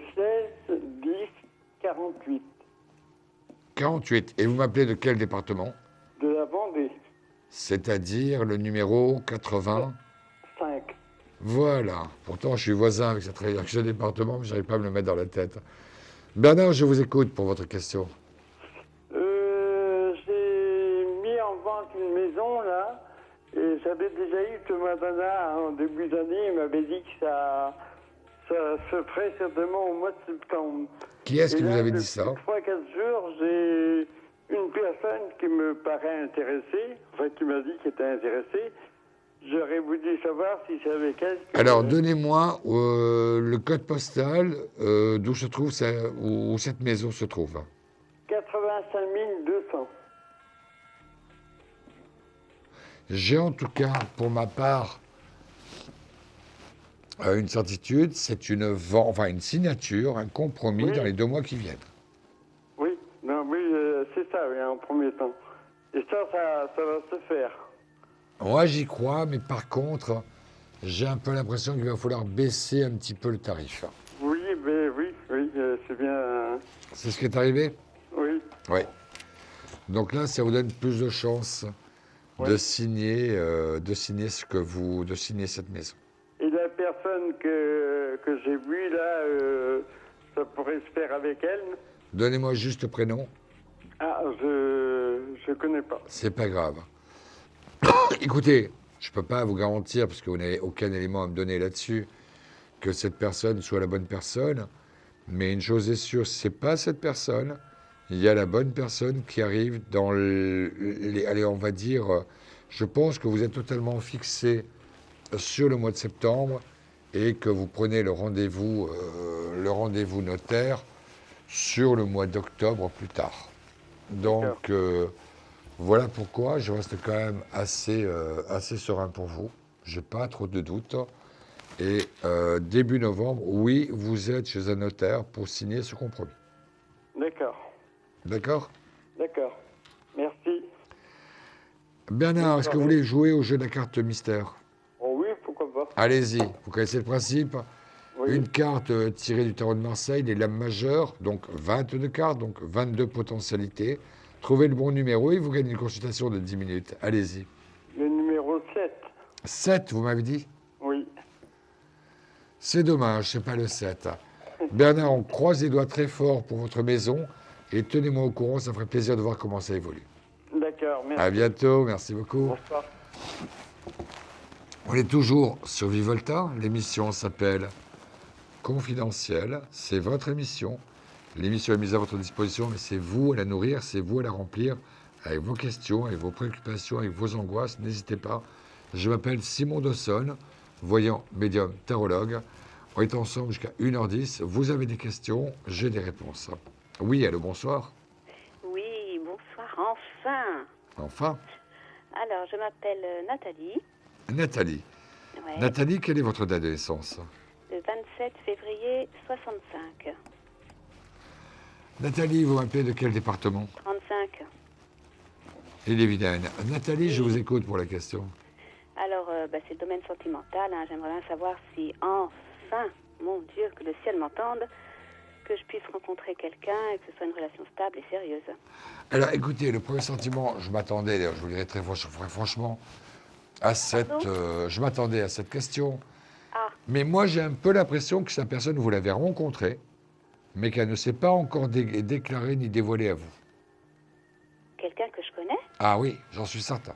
16 10 48. 48. Et vous m'appelez de quel département? De la Vendée. C'est-à-dire le numéro 80 5. Voilà. Pourtant, je suis voisin avec ce département, mais je n'arrive pas à me le mettre dans la tête. Bernard, je vous écoute pour votre question. J'ai mis en vente une maison, là, et j'avais déjà eu ce Madonna en début d'année. Il m'avait dit que ça se ferait certainement au mois de septembre. Qui est-ce qui là, vous avait dit ça? 3-4 jours, j'ai une personne qui me paraît intéressée, enfin qui m'a dit qu'elle était intéressée. J'aurais voulu savoir si c'est avec elle. Alors, donnez-moi le code postal d'où se trouve où cette maison se trouve. 85 200. J'ai en tout cas, pour ma part, une certitude, c'est une signature, un compromis Oui. dans les 2 mois qui viennent. Oui, non, oui, c'est ça, oui, en premier temps. Et ça va se faire. Moi, j'y crois, mais par contre, j'ai un peu l'impression qu'il va falloir baisser un petit peu le tarif. Oui, mais oui, c'est bien. C'est ce qui est arrivé? Oui, Oui. Donc là, ça vous donne plus de chances de signer cette maison. et la personne que j'ai vue, là, ça pourrait se faire avec elle. Donnez-moi juste le prénom. Ah, je connais pas. C'est pas grave. Écoutez, je ne peux pas vous garantir, parce que vous n'avez aucun élément à me donner là-dessus, que cette personne soit la bonne personne. Mais une chose est sûre, si ce n'est pas cette personne, il y a la bonne personne qui arrive dans allez, on va dire, je pense que vous êtes totalement fixé sur le mois de septembre et que vous prenez le rendez-vous notaire sur le mois d'octobre plus tard. Donc, voilà pourquoi je reste quand même assez serein pour vous. Je n'ai pas trop de doutes. Et début novembre, oui, vous êtes chez un notaire pour signer ce compromis. D'accord. D'accord? D'accord. Merci. Bernard, est-ce que vous voulez jouer au jeu de la carte mystère? Oh oui, pourquoi pas. Allez-y, vous connaissez le principe. Oui. Une carte tirée du tarot de Marseille, les lames majeures, donc 22 cartes, donc 22 potentialités. Trouvez le bon numéro et vous gagnez une consultation de 10 minutes. Allez-y. Le numéro 7. 7, vous m'avez dit? Oui. C'est dommage, c'est pas le 7. Bernard, on croise les doigts très fort pour votre maison et tenez-moi au courant, ça ferait plaisir de voir comment ça évolue. D'accord, merci. À bientôt, merci beaucoup. Bonsoir. On est toujours sur Vivolta, l'émission s'appelle Confidentiel, c'est votre émission. L'émission est mise à votre disposition, mais c'est vous à la nourrir, c'est vous à la remplir avec vos questions, avec vos préoccupations, avec vos angoisses. N'hésitez pas. Je m'appelle Simon Dawson, voyant médium tarologue. On est ensemble jusqu'à 1h10. Vous avez des questions, j'ai des réponses. Oui, allô, bonsoir. Oui, bonsoir, enfin. Enfin. Alors, je m'appelle Nathalie. Nathalie. Ouais. Nathalie, quelle est votre date de naissance? Le 27 février 65. Nathalie, vous m'appelez de quel département? 35. Il est vilaine. Nathalie, je vous écoute pour la question. Alors, c'est le domaine sentimental. Hein. J'aimerais bien savoir si enfin, mon Dieu, que le ciel m'entende, que je puisse rencontrer quelqu'un et que ce soit une relation stable et sérieuse. Alors, écoutez, le premier sentiment, je m'attendais, d'ailleurs, je vous le dirai très franchement, à je m'attendais à cette question. Ah. Mais moi, j'ai un peu l'impression que cette personne, vous l'avez rencontrée, mais qu'elle ne s'est pas encore déclarée ni dévoilée à vous. Quelqu'un que je connais? Ah oui, j'en suis certain.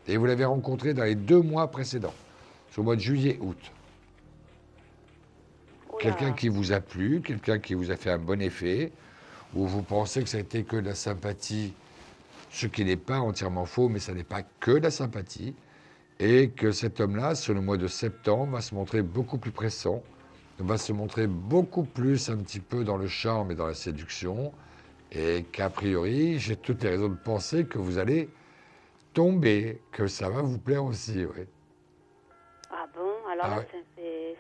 Et vous l'avez rencontrée dans les 2 mois précédents, au mois de juillet-août. Quelqu'un qui vous a plu, quelqu'un qui vous a fait un bon effet, ou vous pensez que ça a été que de la sympathie, ce qui n'est pas entièrement faux, mais ça n'est pas que de la sympathie, et que cet homme-là, sur le mois de septembre, va se montrer beaucoup plus pressant, va se montrer beaucoup plus un petit peu dans le charme et dans la séduction, et qu'a priori, j'ai toutes les raisons de penser que vous allez tomber, que ça va vous plaire aussi, oui. Ah bon? Alors là,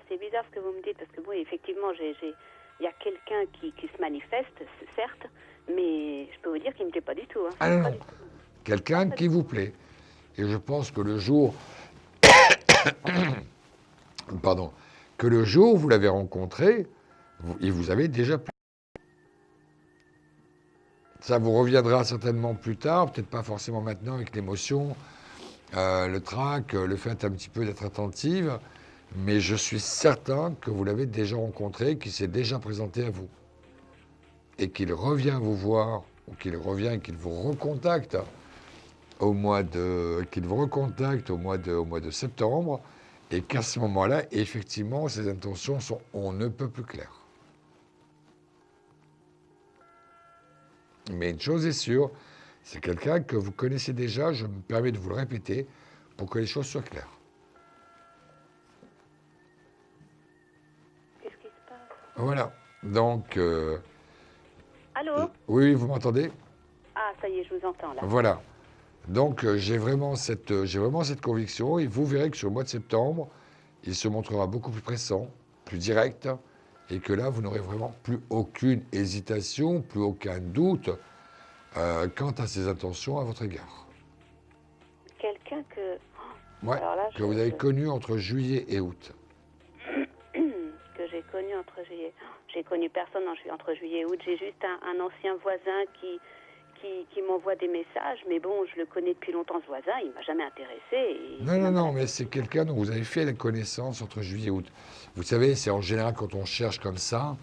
c'est bizarre ce que vous me dites, parce que oui, effectivement, il y a quelqu'un qui se manifeste, certes, mais je peux vous dire qu'il ne me plaît pas du tout. Hein. Ah non. Quelqu'un qui vous plaît. Et je pense que le jour... Pardon. Que le jour où vous l'avez rencontré, il vous avait déjà plu. Ça vous reviendra certainement plus tard, peut-être pas forcément maintenant avec l'émotion, le trac, le fait un petit peu d'être attentive, mais je suis certain que vous l'avez déjà rencontré, qu'il s'est déjà présenté à vous. Et qu'il revient vous voir, ou qu'il revient et qu'il vous recontacte au mois de septembre, et qu'à ce moment-là, effectivement, ses intentions sont on ne peut plus claires. Mais une chose est sûre, c'est quelqu'un que vous connaissez déjà, je me permets de vous le répéter, pour que les choses soient claires. Qu'est-ce qui se passe? Voilà. Donc... Allô? Oui, vous m'entendez? Ah, ça y est, je vous entends là. Voilà. Donc, j'ai vraiment cette conviction, et vous verrez que sur le mois de septembre, il se montrera beaucoup plus pressant, plus direct, et que là, vous n'aurez vraiment plus aucune hésitation, plus aucun doute quant à ses intentions à votre égard. Quelqu'un que... Ouais, Alors là, que vous avez connu entre juillet et août. Que j'ai connu entre juillet... J'ai connu personne entre juillet et août. J'ai juste un ancien voisin qui m'envoie des messages. Mais bon, je le connais depuis longtemps, ce voisin. Il ne m'a jamais intéressé. Non, mais c'est quelqu'un dont vous avez fait la connaissance entre juillet et août. Vous savez, c'est en général quand on cherche comme ça,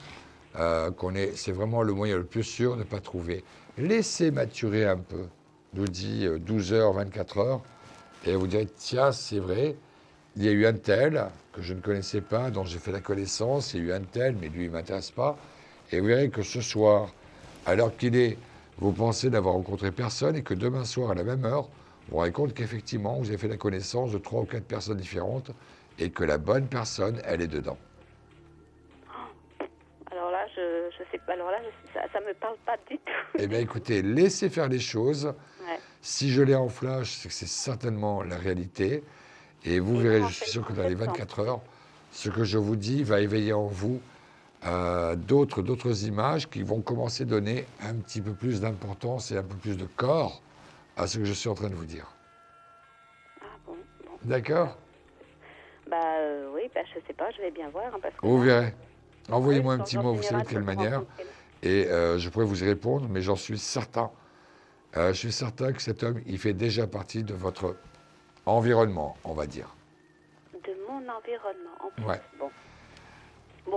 c'est vraiment le moyen le plus sûr de ne pas trouver. Laissez maturer un peu, nous dit 12 heures, 24 heures, et vous direz, tiens, c'est vrai, il y a eu un tel que je ne connaissais pas, dont j'ai fait la connaissance, il y a eu un tel, mais lui, il ne m'intéresse pas. Et vous verrez que ce soir, alors qu'il est, vous pensez n'avoir rencontré personne, et que demain soir, à la même heure, vous vous rendez compte qu'effectivement, vous avez fait la connaissance de 3 ou 4 personnes différentes, et que la bonne personne, elle est dedans. Alors là, je sais pas. Alors là, ça me parle pas du tout. Eh bien, écoutez, laissez faire les choses. Ouais. Si je l'ai en flash, c'est que c'est certainement la réalité. Et vous verrez, je suis sûr que dans les 24 heures, ce que je vous dis va éveiller en vous d'autres images qui vont commencer à donner un petit peu plus d'importance et un peu plus de corps à ce que je suis en train de vous dire. Ah bon. D'accord ? Oui, je sais pas, je vais bien voir. Parce que Vous là, verrez. Envoyez-moi un petit en mot, vous savez général, de quelle je me manière, rends compte et je pourrais vous y répondre, mais j'en suis certain. Je suis certain que cet homme, il fait déjà partie de votre environnement, on va dire. de mon environnement. En plus. Ouais. Bon,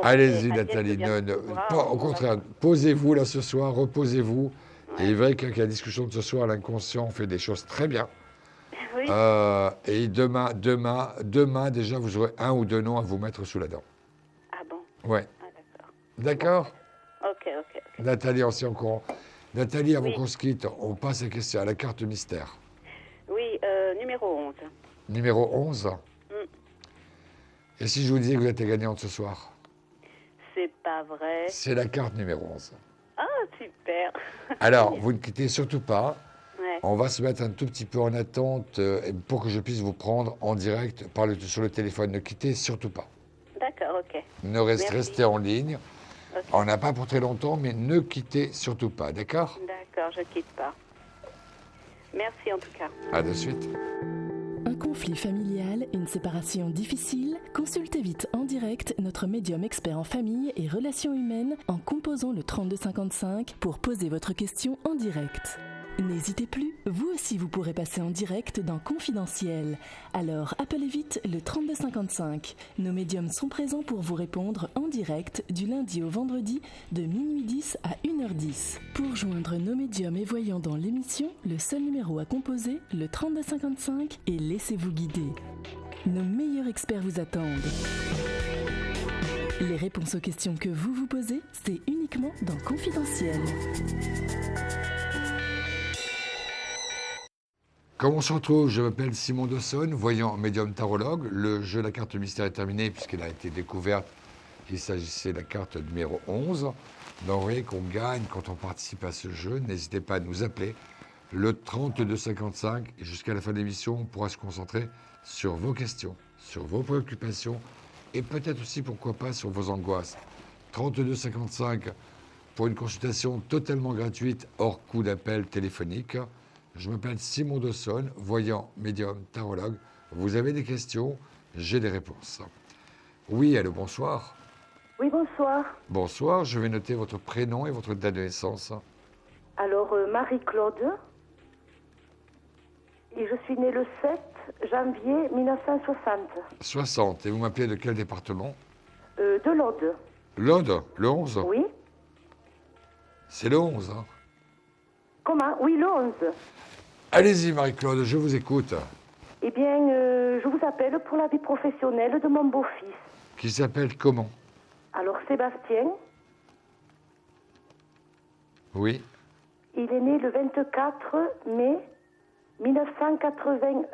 Allez-y, Aliette Nathalie. veut bien voir, Au contraire, posez-vous là ce soir, reposez-vous. Ouais. Et il est vrai qu'avec la discussion de ce soir, l'inconscient, on fait des choses très bien. Oui. Et demain, déjà, vous aurez 1 ou 2 noms à vous mettre sous la dent. Ah bon? Ouais. Ah, d'accord. Ok. Nathalie, on s'y est au courant. Nathalie, avant qu'on se quitte, on passe à la carte mystère. Oui, numéro 11. Numéro 11. Et si je vous disais que vous êtes la gagnante ce soir? C'est pas vrai. C'est la carte numéro 11. Ah, super. Alors, vous ne quittez surtout pas. Ouais. On va se mettre un tout petit peu en attente pour que je puisse vous prendre en direct sur le téléphone. Ne quittez surtout pas. D'accord, ok. Restez en ligne. Okay. On n'a pas pour très longtemps, mais ne quittez surtout pas, d'accord? D'accord, je ne quitte pas. Merci en tout cas. À de suite. Un conflit familial, une séparation difficile? Consultez vite en direct notre médium expert en famille et relations humaines en composant le 3255 pour poser votre question en direct. N'hésitez plus, vous aussi vous pourrez passer en direct dans Confidentiel. Alors appelez vite le 3255. Nos médiums sont présents pour vous répondre en direct du lundi au vendredi de minuit 10 à 1h10. Pour joindre nos médiums et voyants dans l'émission, le seul numéro à composer, le 3255, et laissez-vous guider. Nos meilleurs experts vous attendent. Les réponses aux questions que vous vous posez, c'est uniquement dans Confidentiel. Comme on se retrouve, je m'appelle Simon Dawson, voyant médium tarologue. Le jeu La carte mystère est terminé puisqu'elle a été découverte. Il s'agissait de la carte numéro 11. Donc vous voyez qu'on gagne quand on participe à ce jeu. N'hésitez pas à nous appeler le 3255 et jusqu'à la fin de l'émission, on pourra se concentrer sur vos questions, sur vos préoccupations et peut-être aussi, pourquoi pas, sur vos angoisses. 3255 pour une consultation totalement gratuite hors coût d'appel téléphonique. Je m'appelle Simon Dawson, voyant médium tarologue. Vous avez des questions, j'ai des réponses. Oui, allô, bonsoir. Oui, bonsoir. Bonsoir, je vais noter votre prénom et votre date de naissance. Alors, Marie-Claude. Et je suis née le 7 janvier 1960. 60. Et vous m'appelez de quel département? De l'Aude. L'Aude, le 11? Oui. C'est le 11, hein? Comment? Oui, le 11. Allez-y, Marie-Claude, je vous écoute. Eh bien, je vous appelle pour la vie professionnelle de mon beau-fils. Qui s'appelle comment? Alors, Sébastien. Oui. Il est né le 24 mai 1981.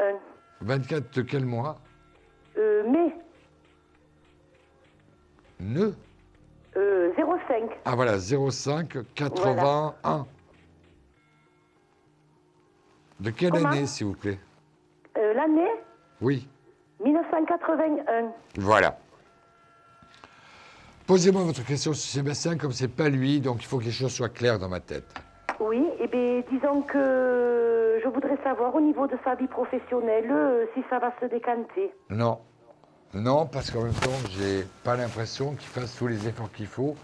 24 de quel mois? Mai. Ne? 05. Ah voilà, 05 81. Voilà. De quelle Comment? année, s'il vous plaît? L'année Oui. 1981. Voilà. Posez-moi votre question sur Sébastien, comme c'est pas lui, donc il faut que les choses soient claires dans ma tête. Oui, eh bien, disons que je voudrais savoir au niveau de sa vie professionnelle si ça va se décanter. Non. Non, parce qu'en même temps, j'ai pas l'impression qu'il fasse tous les efforts qu'il faut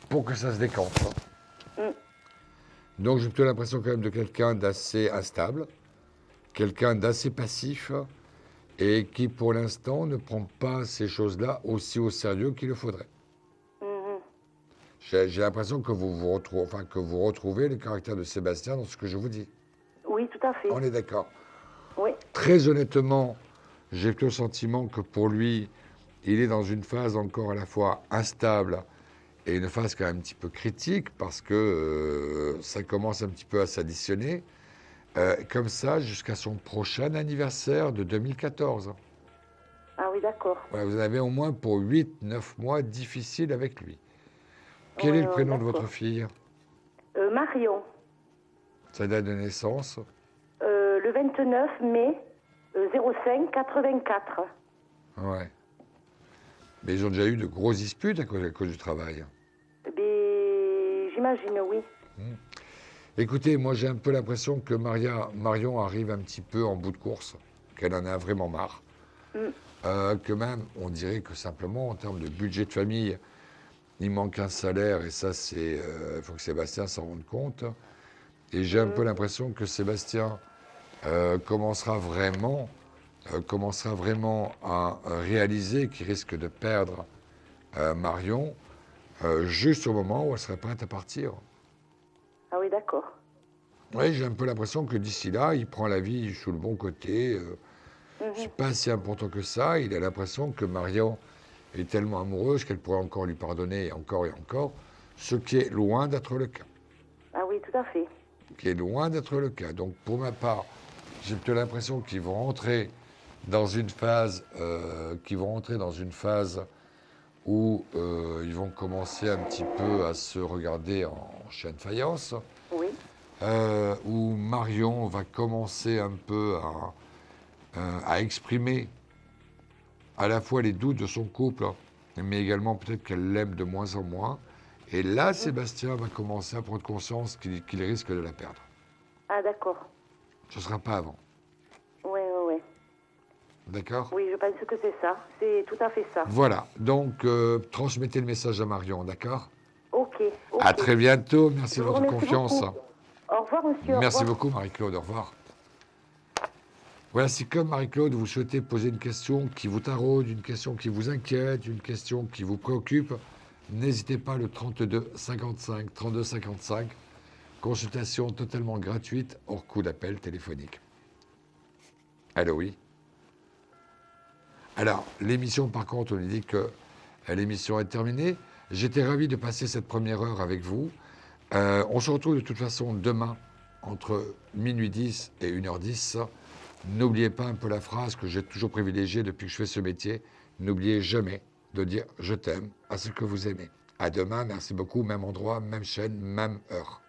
pour que ça se décante. Donc j'ai plutôt l'impression quand même de quelqu'un d'assez instable, quelqu'un d'assez passif, et qui pour l'instant ne prend pas ces choses-là aussi au sérieux qu'il le faudrait. J'ai l'impression que vous retrouvez le caractère de Sébastien dans ce que je vous dis. Oui, tout à fait. On est d'accord. Oui. Très honnêtement, j'ai plutôt le sentiment que pour lui, il est dans une phase encore à la fois instable et une phase quand même un petit peu critique parce que ça commence un petit peu à s'additionner. Comme ça, jusqu'à son prochain anniversaire de 2014. Ah oui, d'accord. Voilà, vous avez au moins pour 8-9 mois difficiles avec lui. Quel est le prénom de votre fille? Marion. Sa date de naissance? Le 29 mai 05 84. Ouais. Mais ils ont déjà eu de grosses disputes à cause du travail. J'imagine, oui. Écoutez, moi j'ai un peu l'impression que Marion arrive un petit peu en bout de course, qu'elle en a vraiment marre. Que même, on dirait que simplement en termes de budget de famille, il manque un salaire et ça, il faut que Sébastien s'en rende compte. Et j'ai un peu l'impression que Sébastien commencera vraiment à réaliser qu'il risque de perdre Marion juste au moment où elle serait prête à partir. Ah oui, d'accord. Oui, j'ai un peu l'impression que d'ici là, il prend la vie sous le bon côté. C'est pas si important que ça. Il a l'impression que Marion est tellement amoureuse qu'elle pourrait encore lui pardonner encore et encore, ce qui est loin d'être le cas. Ah oui, tout à fait. Qui est loin d'être le cas. Donc pour ma part, j'ai plutôt l'impression qu'ils vont rentrer dans une phase, où ils vont commencer un petit peu à se regarder en chien de faïence. Oui. Où Marion va commencer un peu à exprimer à la fois les doutes de son couple, mais également peut-être qu'elle l'aime de moins en moins. Et là, Sébastien va commencer à prendre conscience qu'il risque de la perdre. Ah, d'accord. Ce ne sera pas avant. Oui, oui, oui. D'accord? Oui, je pense que c'est ça. C'est tout à fait ça. Voilà. Donc, transmettez le message à Marion, d'accord? Ok. À très bientôt. Merci de votre remercie confiance. beaucoup. Au revoir, monsieur. Merci Au revoir. beaucoup, Marie-Claude. Au revoir. Voilà, si comme Marie-Claude, vous souhaitez poser une question qui vous taraude, une question qui vous inquiète, une question qui vous préoccupe, n'hésitez pas, le 32 55, 32 55. Consultation totalement gratuite, hors coût d'appel téléphonique. Allô, oui. Alors, l'émission, par contre, on nous dit que l'émission est terminée. J'étais ravi de passer cette première heure avec vous. On se retrouve de toute façon demain, entre minuit 10 et 1h10. N'oubliez pas un peu la phrase que j'ai toujours privilégiée depuis que je fais ce métier. N'oubliez jamais de dire « je t'aime » à ce que vous aimez. À demain, merci beaucoup, même endroit, même chaîne, même heure.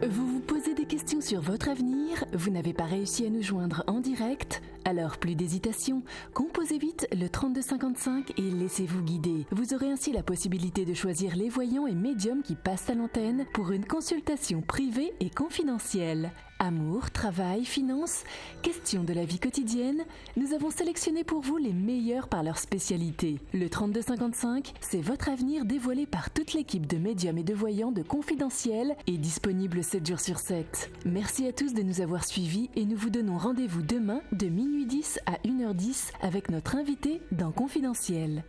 Vous vous posez des questions sur votre avenir? Vous n'avez pas réussi à nous joindre en direct? Alors plus d'hésitation, composez vite le 3255 et laissez-vous guider. Vous aurez ainsi la possibilité de choisir les voyants et médiums qui passent à l'antenne pour une consultation privée et confidentielle. Amour, travail, finances, questions de la vie quotidienne, nous avons sélectionné pour vous les meilleurs par leur spécialité. Le 3255, c'est votre avenir dévoilé par toute l'équipe de médiums et de voyants de Confidentiel et disponible 7 jours sur 7. Merci à tous de nous avoir suivis et nous vous donnons rendez-vous demain de minuit 10 à 1h10 avec notre invité dans Confidentiel.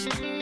Thank you.